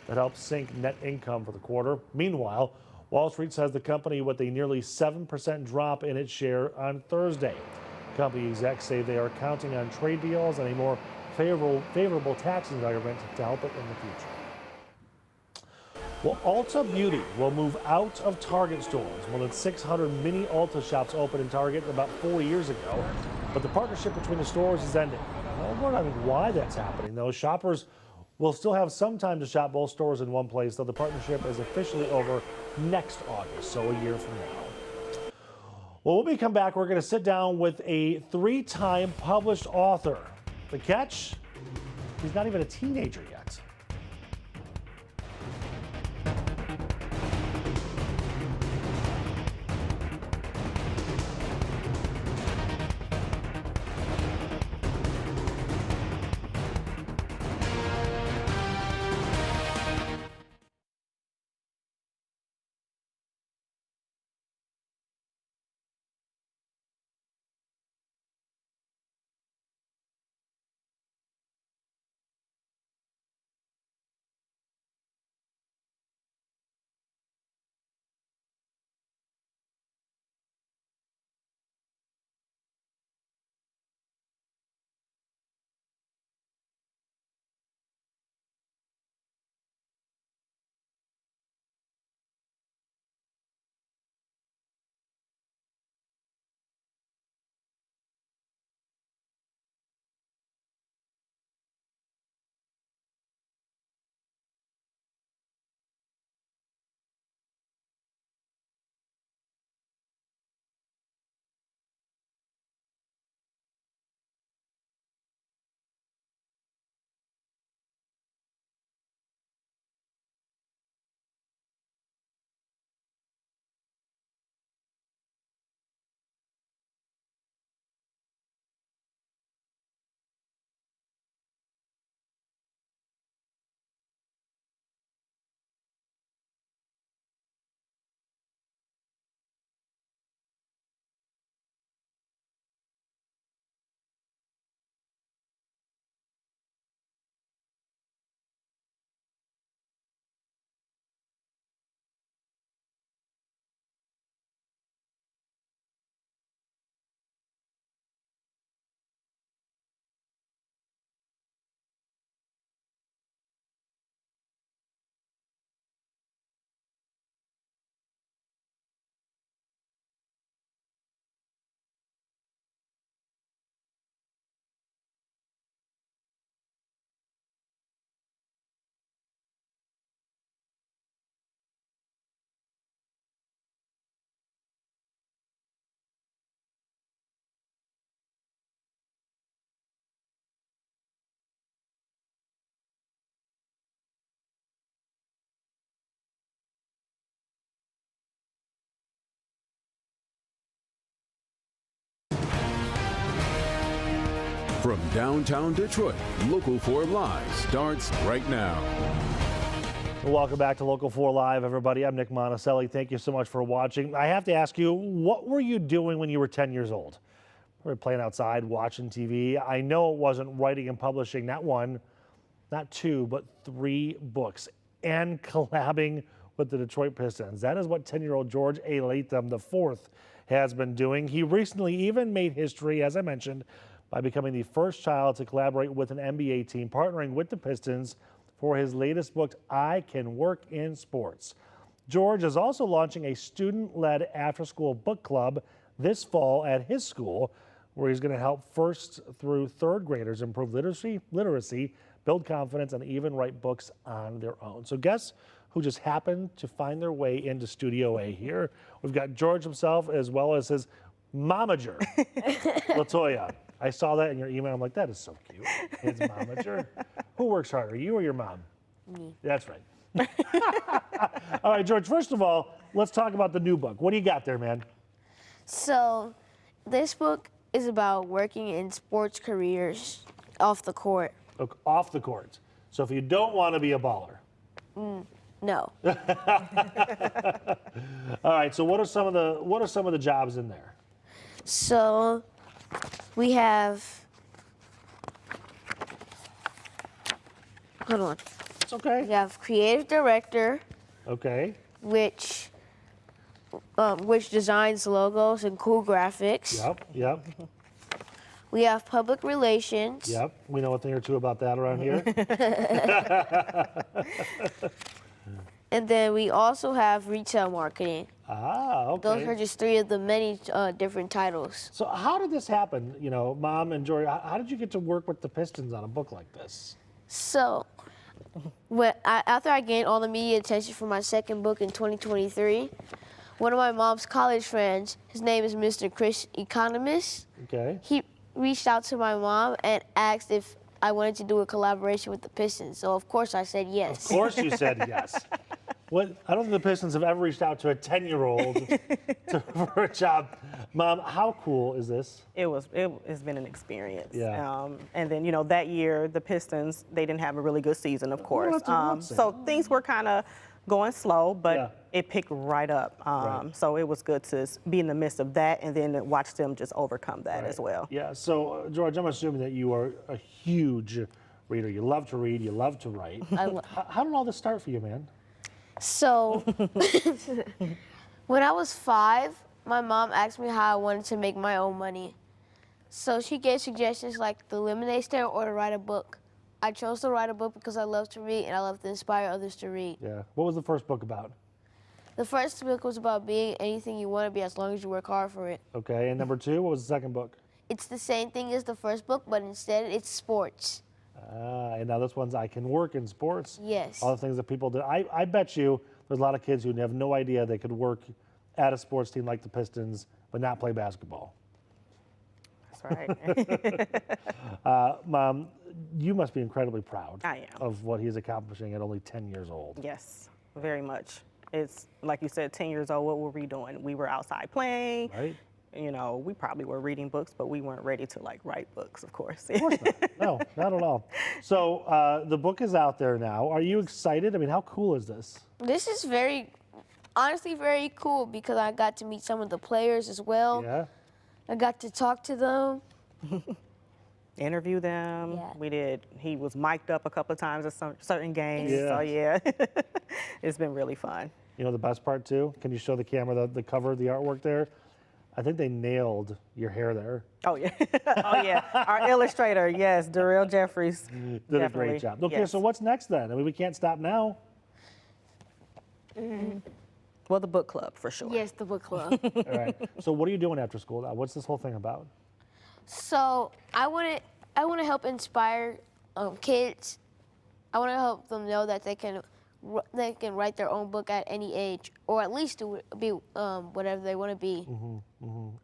That helps sink net income for the quarter. Meanwhile, Wall Street says the company with a nearly 7% drop in its share on Thursday. Company execs say they are counting on trade deals and a more favorable tax environment to help it in the future. Well, Ulta Beauty will move out of Target stores. More than 600 mini Ulta shops opened in Target about 4 years ago, but the partnership between the stores is ending. Well, we're not sure why that's happening, though. Shoppers will still have some time to shop both stores in one place, though the partnership is officially over next August, so a year from now. Well, when we come back, we're going to sit down with a 3-time published author. The catch? He's not even a teenager yet. From downtown Detroit, Local 4 Live starts right now. Welcome back to Local 4 Live, everybody. I'm Nick Monticelli. Thank you so much for watching. I have to ask you, what were you doing when you were 10 years old? Were you playing outside, watching TV? I know it wasn't writing and publishing not 1, not 2, but 3 books and collabing with the Detroit Pistons. That is what 10-year-old George A. Latham IV has been doing. He recently even made history, as I mentioned, by becoming the first child to collaborate with an NBA team, partnering with the Pistons for his latest book, I Can Work in Sports. George is also launching a student-led after-school book club this fall at his school, where he's going to help 1st through 3rd graders improve literacy, build confidence, and even write books on their own. So guess who just happened to find their way into Studio A here? We've got George himself as well as his momager, LaToya. I saw that in your email. I'm like, that is so cute. His momager. Who works harder, you or your mom? Me. That's right. All right, George, first of all, let's talk about the new book. What do you got there, man? So, this book is about working in sports careers off the court. Look, off the court. So if you don't want to be a baller. No. All right, so what are some of the jobs in there? So, we have, hold on. It's okay. We have creative director, Okay. which designs logos and cool graphics. Yep. We have public relations. Yep. We know a thing or two about that around here. And then we also have retail marketing. Ah, okay. Those are just three of the many different titles. So how did this happen? You know, Mom and Jory, how did you get to work with the Pistons on a book like this? So, after I gained all the media attention for my second book in 2023, one of my mom's college friends, his name is Mr. Chris Economist. Okay. He reached out to my mom and asked if I wanted to do a collaboration with the Pistons. So, of course, I said yes. Of course you said yes. What? I don't think the Pistons have ever reached out to a 10-year-old for a job. Mom, how cool is this? It's been an experience. Yeah. And then, you know, that year, the Pistons, they didn't have a really good season, of course. That's So things were kind of going slow, but Yeah. it picked right up. So it was good to be in the midst of that and then watch them just overcome that as well. Yeah, so George, I'm assuming that you are a huge reader. You love to read, you love to write. How did all this start for you, man? So, when I was 5, my mom asked me how I wanted to make my own money. So she gave suggestions like the lemonade stand or to write a book. I chose to write a book because I love to read and I love to inspire others to read. Yeah. What was the first book about? The first book was about being anything you want to be as long as you work hard for it. Okay, and number 2, what was the second book? It's the same thing as the first book, but instead it's sports. And now this one's I Can Work in Sports. Yes. All the things that people do. I bet you there's a lot of kids who have no idea they could work at a sports team like the Pistons, but not play basketball. That's right. Mom, you must be incredibly proud I am. of what he's accomplishing at only 10 years old. Yes, very much. It's, like you said, 10 years old, what were we doing? We were outside playing. Right. You know, we probably were reading books, but we weren't ready to like write books, of course. Of course not. No, not at all. So the book is out there now. Are you excited? I mean, how cool is this? This is honestly very cool because I got to meet some of the players as well. Yeah. I got to talk to them. Interview them. Yeah. We did. He was mic'd up a couple of times at certain games. Yeah. So yeah, it's been really fun. You know the best part too? Can you show the camera the cover, the artwork there? I think they nailed your hair there. Oh yeah. Oh yeah. Our illustrator, yes, Darrell Jeffries. Did a great job. Okay, yes. so what's next then? I mean, we can't stop now. Well, the book club for sure. Yes, the book club. All right. So what are you doing after school now? What's this whole thing about? So I want to help inspire kids. I want to help them know that they can write their own book at any age, or at least to be whatever they want to be.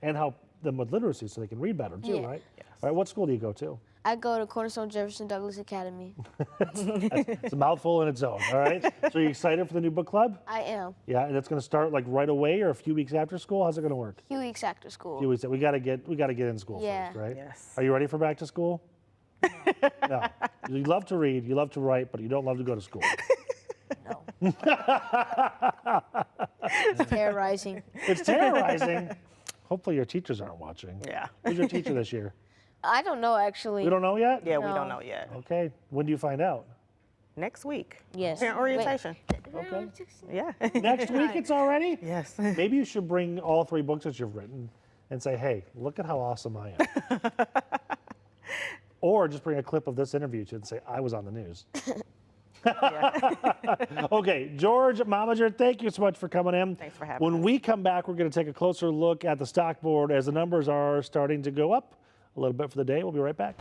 And help them with literacy so they can read better too, Yeah. right? Yes. All right. What school do you go to? I go to Cornerstone Jefferson Douglas Academy. It's a mouthful in its own. All right. So are you excited for the new book club? I am. Yeah, and it's going to start like right away or a few weeks after school. How's it going to work? A few weeks after school. A few weeks. We got to get in school Yeah. first, right? Yes. Are you ready for back to school? No. You love to read, you love to write, but you don't love to go to school. No. It's terrorizing. It's terrorizing. Hopefully your teachers aren't watching. Yeah. Who's your teacher this year? I don't know actually. We don't know yet? Yeah, we No. don't know yet. Okay. When do you find out? Next week. Yes. Parent orientation. Okay. Yeah. Next week it's already? Yes. Maybe you should bring all 3 books that you've written and say, hey, look at how awesome I am. Or just bring a clip of this interview to and say, I was on the news. Okay, George, Momager, thank you so much for coming in. Thanks for having When us. we come back, we're going to take a closer look at the stock board as the numbers are starting to go up a little bit for the day. We'll be right back.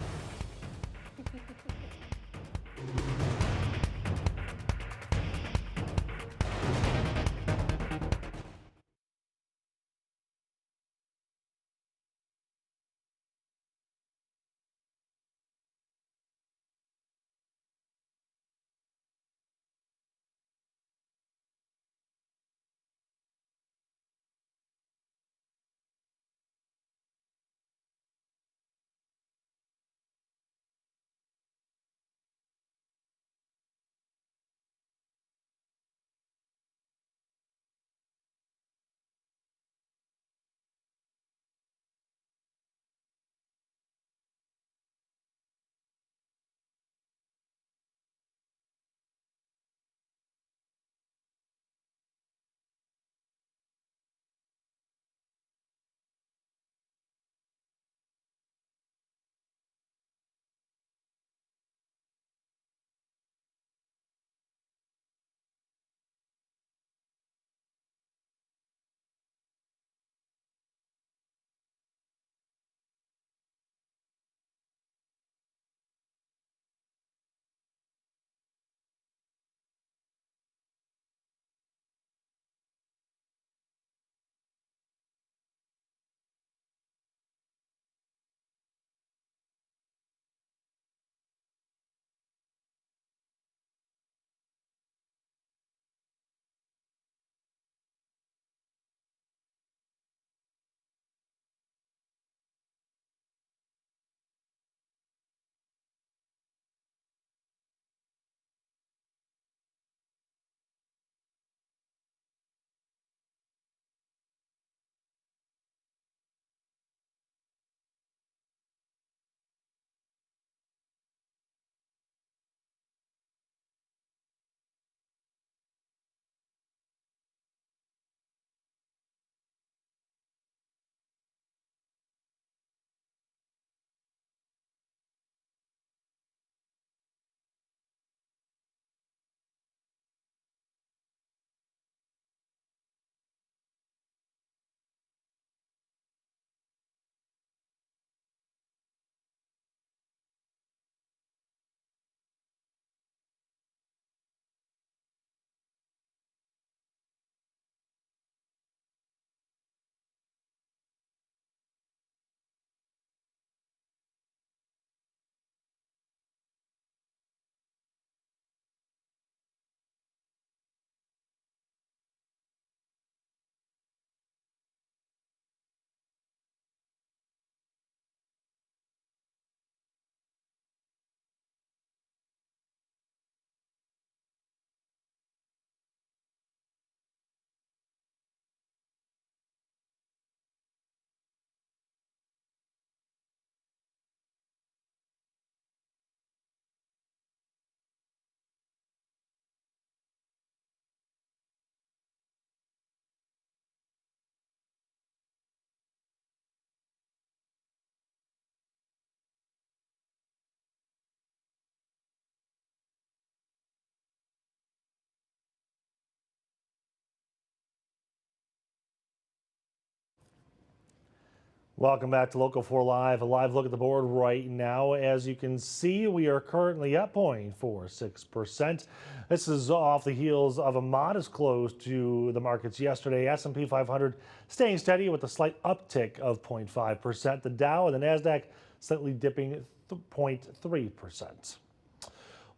Welcome back to Local 4 Live. A live look at the board right now. As you can see, we are currently at 0.46%. This is off the heels of a modest close to the markets yesterday. S&P 500 staying steady with a slight uptick of 0.5%. The Dow and the NASDAQ slightly dipping 0.3%.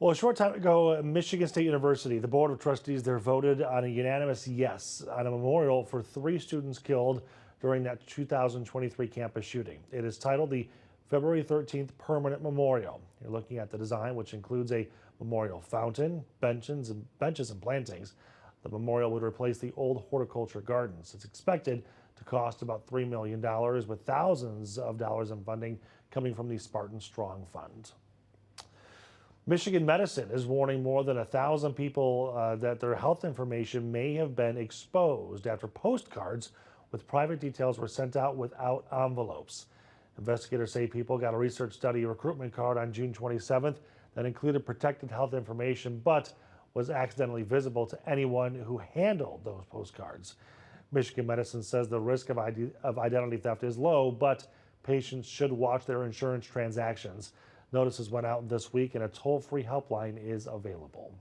Well, a short time ago, Michigan State University, the Board of Trustees there voted on a unanimous yes on a memorial for 3 students killed during that 2023 campus shooting. It is titled the February 13th Permanent Memorial. You're looking at the design, which includes a memorial fountain, benches and plantings. The memorial would replace the old horticulture gardens. It's expected to cost about $3 million, with thousands of dollars in funding coming from the Spartan Strong Fund. Michigan Medicine is warning more than 1,000 people that their health information may have been exposed after postcards with private details were sent out without envelopes. Investigators say people got a research study recruitment card on June 27th that included protected health information, but was accidentally visible to anyone who handled those postcards. Michigan Medicine says the risk of identity theft is low, but patients should watch their insurance transactions. Notices went out this week and a toll-free helpline is available.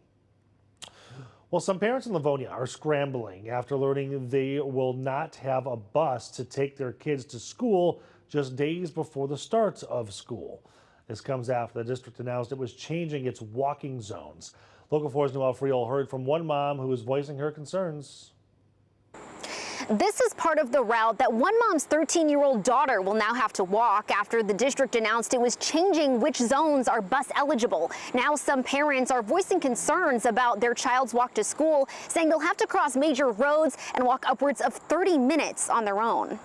Well, some parents in Livonia are scrambling after learning they will not have a bus to take their kids to school just days before the start of school. This comes after the district announced it was changing its walking zones. Local 4's Noelle Friel heard from one mom who is voicing her concerns. This is part of the route that one mom's 13-year-old daughter will now have to walk after the district announced it was changing which zones are bus eligible. Now some parents are voicing concerns about their child's walk to school, saying they'll have to cross major roads and walk upwards of 30 minutes on their own.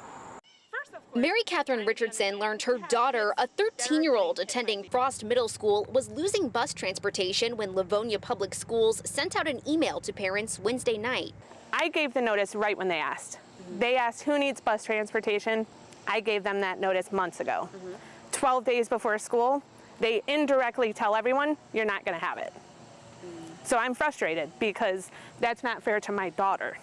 Mary Catherine Richardson learned her daughter, a 13-year-old attending Frost Middle School, was losing bus transportation when Livonia Public Schools sent out an email to parents Wednesday night. I gave the notice right when they asked. They asked who needs bus transportation. I gave them that notice months ago. 12 days before school, they indirectly tell everyone, you're not going to have it. So I'm frustrated because that's not fair to my daughter.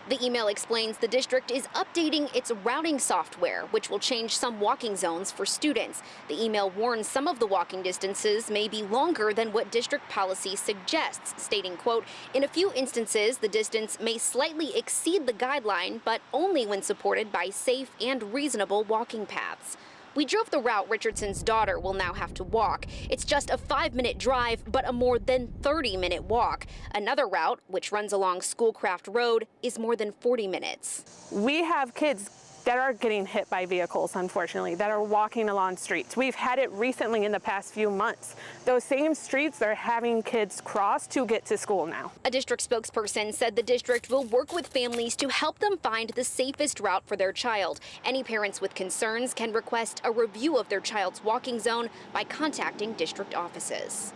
The email explains the district is updating its routing software, which will change some walking zones for students. The email warns some of the walking distances may be longer than what district policy suggests, stating, quote, in a few instances, the distance may slightly exceed the guideline, but only when supported by safe and reasonable walking paths. We drove the route Richardson's daughter will now have to walk. It's just a 5-minute drive, but a more than 30-minute walk. Another route, which runs along Schoolcraft Road, is more than 40 minutes. We have kids that are getting hit by vehicles, unfortunately, that are walking along streets. We've had it recently in the past few months. Those same streets they're having kids cross to get to school now. A district spokesperson said the district will work with families to help them find the safest route for their child. Any parents with concerns can request a review of their child's walking zone by contacting district offices.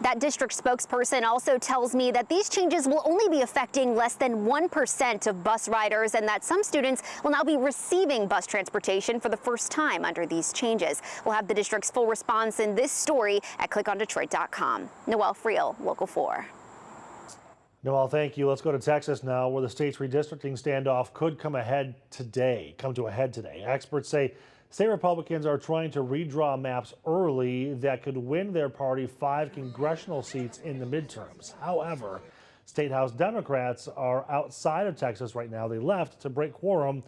That district spokesperson also tells me that these changes will only be affecting less than 1% of bus riders and that some students will now be receiving bus transportation for the first time under these changes. We'll have the district's full response in this story at clickondetroit.com. Noelle Friel, Local 4. Noelle, thank you. Let's go to Texas now, where the state's redistricting standoff could come to a head today. Experts say state Republicans are trying to redraw maps early that could win their party 5 congressional seats in the midterms. However, State House Democrats are outside of Texas right now. They left to break quorum,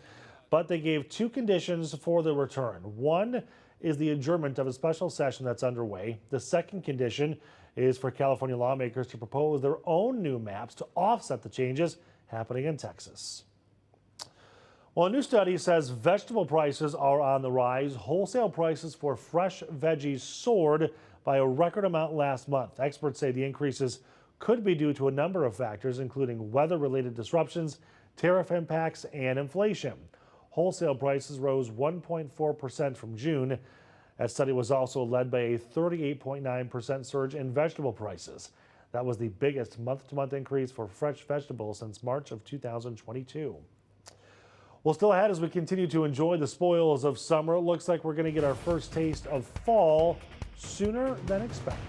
but they gave 2 conditions for the return. One is the adjournment of a special session that's underway. The second condition is for California lawmakers to propose their own new maps to offset the changes happening in Texas. Well, a new study says vegetable prices are on the rise. Wholesale prices for fresh veggies soared by a record amount last month. Experts say the increases could be due to a number of factors, including weather-related disruptions, tariff impacts, and inflation. Wholesale prices rose 1.4% from June. That study was also led by a 38.9% surge in vegetable prices. That was the biggest month-to-month increase for fresh vegetables since March of 2022. Well, still ahead as we continue to enjoy the spoils of summer, it looks like we're going to get our first taste of fall sooner than expected.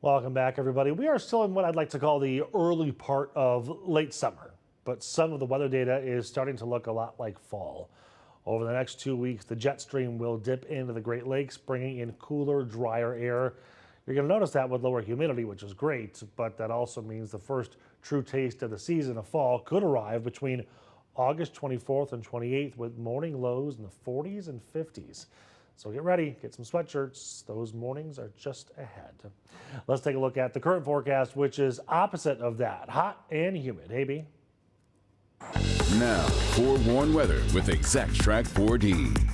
Welcome back, everybody. We are still in what I'd like to call the early part of late summer, but some of the weather data is starting to look a lot like fall. Over the next 2 weeks, the jet stream will dip into the Great Lakes, bringing in cooler, drier air. You're going to notice that with lower humidity, which is great, but that also means the first true taste of the season of fall could arrive between August 24th and 28th with morning lows in the 40s and 50s. So get ready, get some sweatshirts. Those mornings are just ahead. Let's take a look at the current forecast, which is opposite of that, hot and humid. Hey, B. Now, forewarned weather with Exact Track 4D.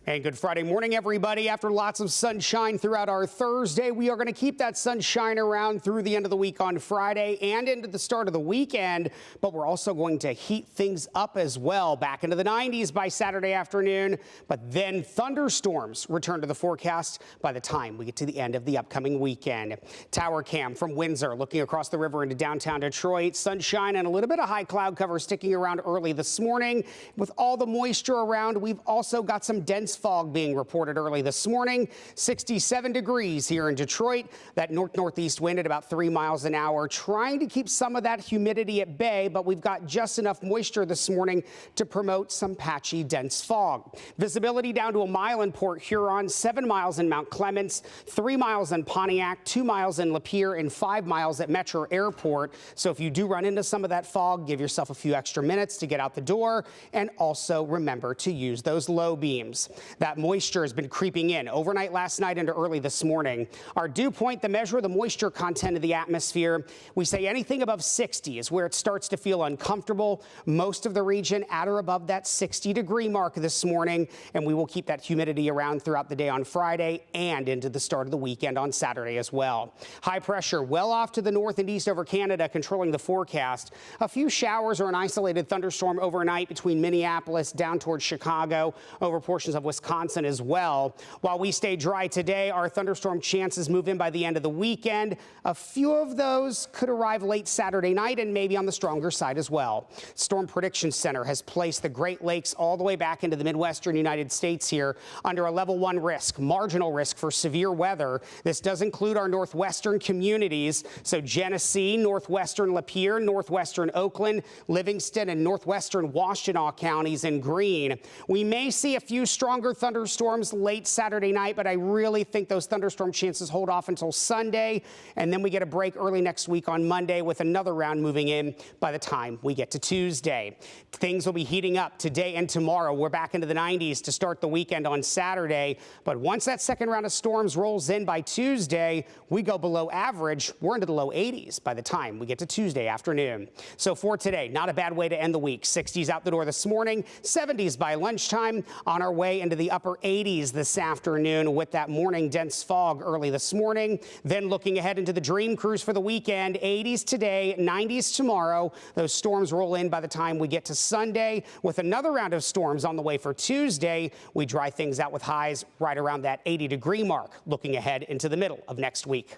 And good Friday morning, everybody. After lots of sunshine throughout our Thursday, we are going to keep that sunshine around through the end of the week on Friday and into the start of the weekend. But we're also going to heat things up as well, back into the 90s by Saturday afternoon. But then thunderstorms return to the forecast by the time we get to the end of the upcoming weekend. Tower cam from Windsor looking across the river into downtown Detroit. Sunshine and a little bit of high cloud cover sticking around early this morning. With all the moisture around, we've also got some dense fog being reported early this morning. 67 degrees here in Detroit. That north-northeast wind at about 3 miles an hour, trying to keep some of that humidity at bay, but we've got just enough moisture this morning to promote some patchy, dense fog. Visibility down to 1 mile in Port Huron, 7 miles in Mount Clemens, 3 miles in Pontiac, 2 miles in Lapeer, and 5 miles at Metro Airport. So if you do run into some of that fog, give yourself a few extra minutes to get out the door, and also remember to use those low beams. That moisture has been creeping in overnight last night into early this morning. Our dew point, the measure of the moisture content of the atmosphere, we say anything above 60 is where it starts to feel uncomfortable. Most of the region at or above that 60-degree mark this morning, and we will keep that humidity around throughout the day on Friday and into the start of the weekend on Saturday as well. High pressure well off to the north and east over Canada, controlling the forecast. A few showers or an isolated thunderstorm overnight between Minneapolis down towards Chicago, over portions of Wisconsin as well. While we stay dry today, our thunderstorm chances move in by the end of the weekend. A few of those could arrive late Saturday night and maybe on the stronger side as well. Storm Prediction Center has placed the Great Lakes all the way back into the Midwestern United States here under a level 1 risk, marginal risk for severe weather. This does include our northwestern communities, so Genesee, northwestern Lapeer, northwestern Oakland, Livingston, and northwestern Washtenaw counties in green. We may see a few stronger thunderstorms late Saturday night, but I really think those thunderstorm chances hold off until Sunday, and then we get a break early next week on Monday with another round moving in by the time we get to Tuesday. Things will be heating up today and tomorrow. We're back into the 90s to start the weekend on Saturday, but once that second round of storms rolls in by Tuesday, we go below average. We're into the low 80s by the time we get to Tuesday afternoon. So for today, not a bad way to end the week. 60s out the door this morning, 70s by lunchtime, on our way into the upper 80s this afternoon with that morning dense fog early this morning. Then looking ahead into the Dream Cruise for the weekend, 80s today, 90s tomorrow. Those storms roll in by the time we get to Sunday with another round of storms on the way for Tuesday. We dry things out with highs right around that 80-degree mark looking ahead into the middle of next week.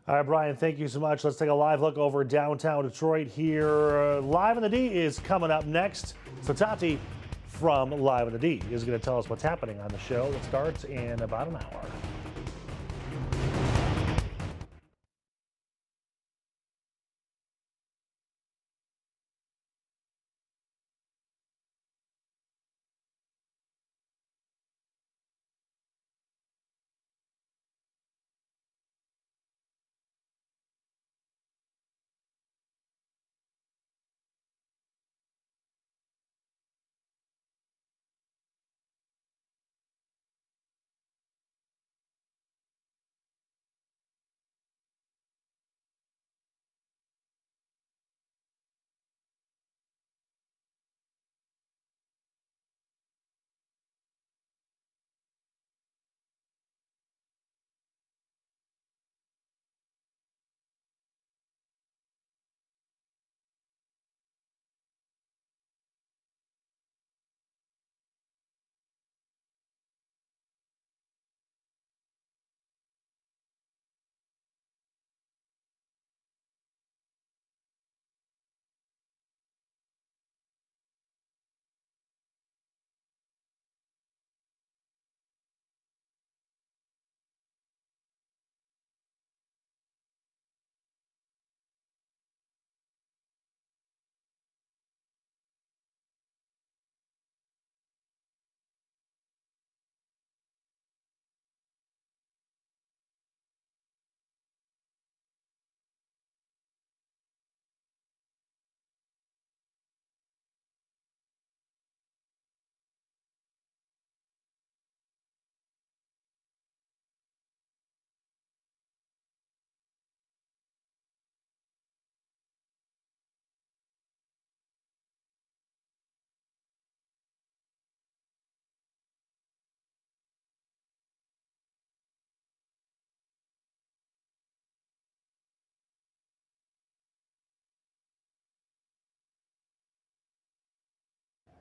All right, Brian, thank you so much. Let's take a live look over downtown Detroit here. Live in the D is coming up next. So Tati from Live in the D is going to tell us what's happening on the show that starts in about an hour.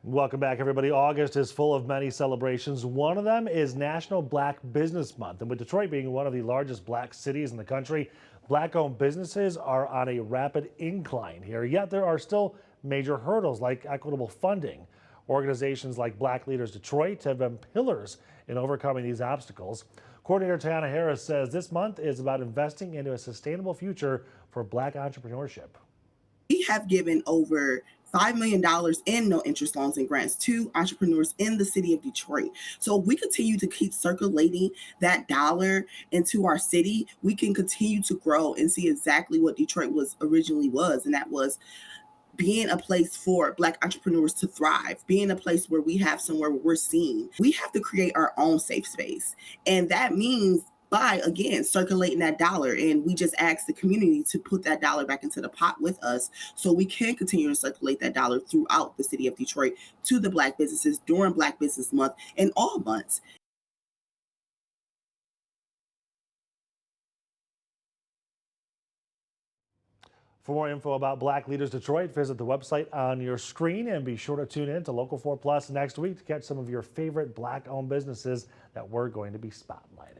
Welcome back, everybody. August is full of many celebrations. One of them is National Black Business Month. And with Detroit being one of the largest black cities in the country, black-owned businesses are on a rapid incline here. Yet there are still major hurdles like equitable funding. Organizations like Black Leaders Detroit have been pillars in overcoming these obstacles. Coordinator Tiana Harris says this month is about investing into a sustainable future for black entrepreneurship. We have given over $5 million in no interest loans and grants to entrepreneurs in the city of Detroit. So if we continue to keep circulating that dollar into our city, we can continue to grow and see exactly what Detroit originally was, and that was being a place for Black entrepreneurs to thrive, being a place where we have somewhere where we're seen. We have to create our own safe space. And that means by, again, circulating that dollar. And we just ask the community to put that dollar back into the pot with us so we can continue to circulate that dollar throughout the city of Detroit to the Black businesses during Black Business Month and all months. For more info about Black Leaders Detroit, visit the website on your screen and be sure to tune in to Local 4 Plus next week to catch some of your favorite Black-owned businesses that we're going to be spotlighting.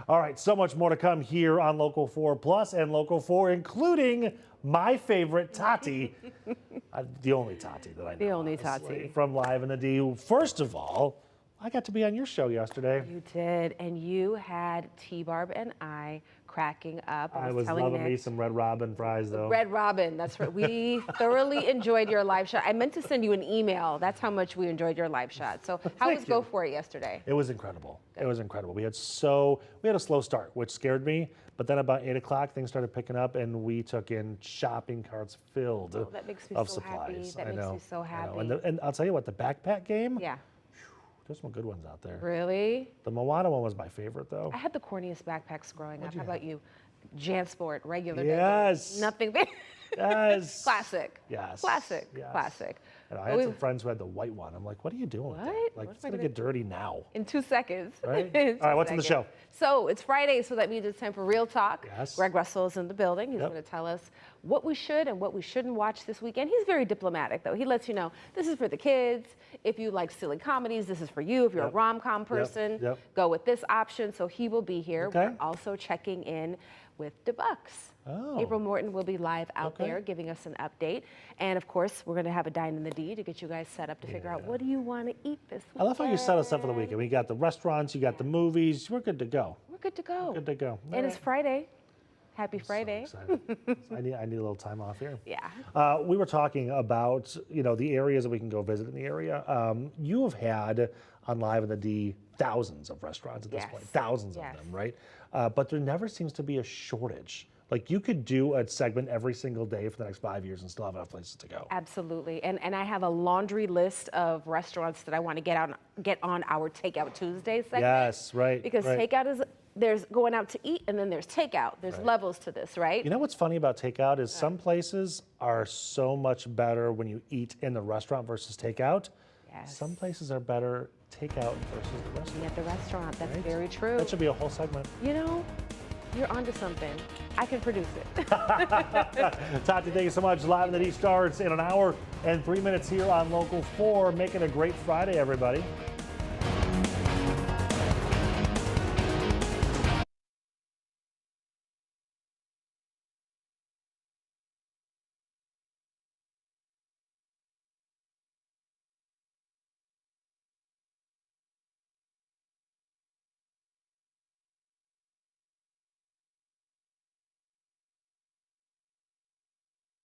All right, so much more to come here on Local 4 Plus and Local 4, including my favorite Tati, the only Tati that I know. The only Tati. From Live in the D. First of all, I got to be on your show yesterday. You did, and you had T-Barb and I cracking up. I was loving me some Red Robin fries, though. Red Robin, that's right. We thoroughly enjoyed your live shot. I meant to send you an email. That's how much we enjoyed your live shot. So how was Go For It yesterday? It was incredible. It was incredible. We had a slow start, which scared me. But then about 8 o'clock, things started picking up, and we took in shopping carts filled that makes me of so supplies. happy. That makes me so happy. And I'll tell you what, the backpack game. Yeah. There's some good ones out there. Really? The Moana one was my favorite, though. I had the corniest backpacks growing up. How about you? JanSport, regular. Yes. Nothing. Yes. Classic. Yes. Classic. Yes. Classic. And I had some friends who had the white one. I'm like, what are you doing with that? Like, it's going to get dirty now. In 2 seconds. Right? All right, what's on the show? So it's Friday, so that means it's time for Real Talk. Yes. Greg Russell is in the building. He's going to tell us what we should and what we shouldn't watch this weekend. He's very diplomatic, though. He lets you know this is for the kids. If you like silly comedies, this is for you. If you're a rom-com person, go with this option. So he will be here. We're also checking in with the Bucks. April Morton will be live out there giving us an update. And of course, we're going to have a Dine in the D to get you guys set up to figure out what do you want to eat this weekend. I love how you set us up for the weekend. We got the restaurants, you got the movies. We're good to go. We're good to go. We're good to go. And it's Friday. Happy Friday. So excited. I need a little time off here. Yeah. We were talking about, the areas that we can go visit in the area. You have had on Live in the D thousands of restaurants at this point, thousands of them, right? But there never seems to be a shortage. Like you could do a segment every single day for the next 5 years and still have enough places to go. Absolutely. And I have a laundry list of restaurants that I want to get on our Takeout Tuesday segment. Yes, right. Because takeout is, there's going out to eat and then there's takeout. There's levels to this, right? You know what's funny about takeout is some places are so much better when you eat in the restaurant versus takeout. Yes. Some places are better takeout versus the restaurant. At the restaurant, that's very true. That should be a whole segment. You're onto something. I can produce it. Tati, thank you so much. Live in the D starts in an hour and 3 minutes here on Local 4. Make it a great Friday, everybody.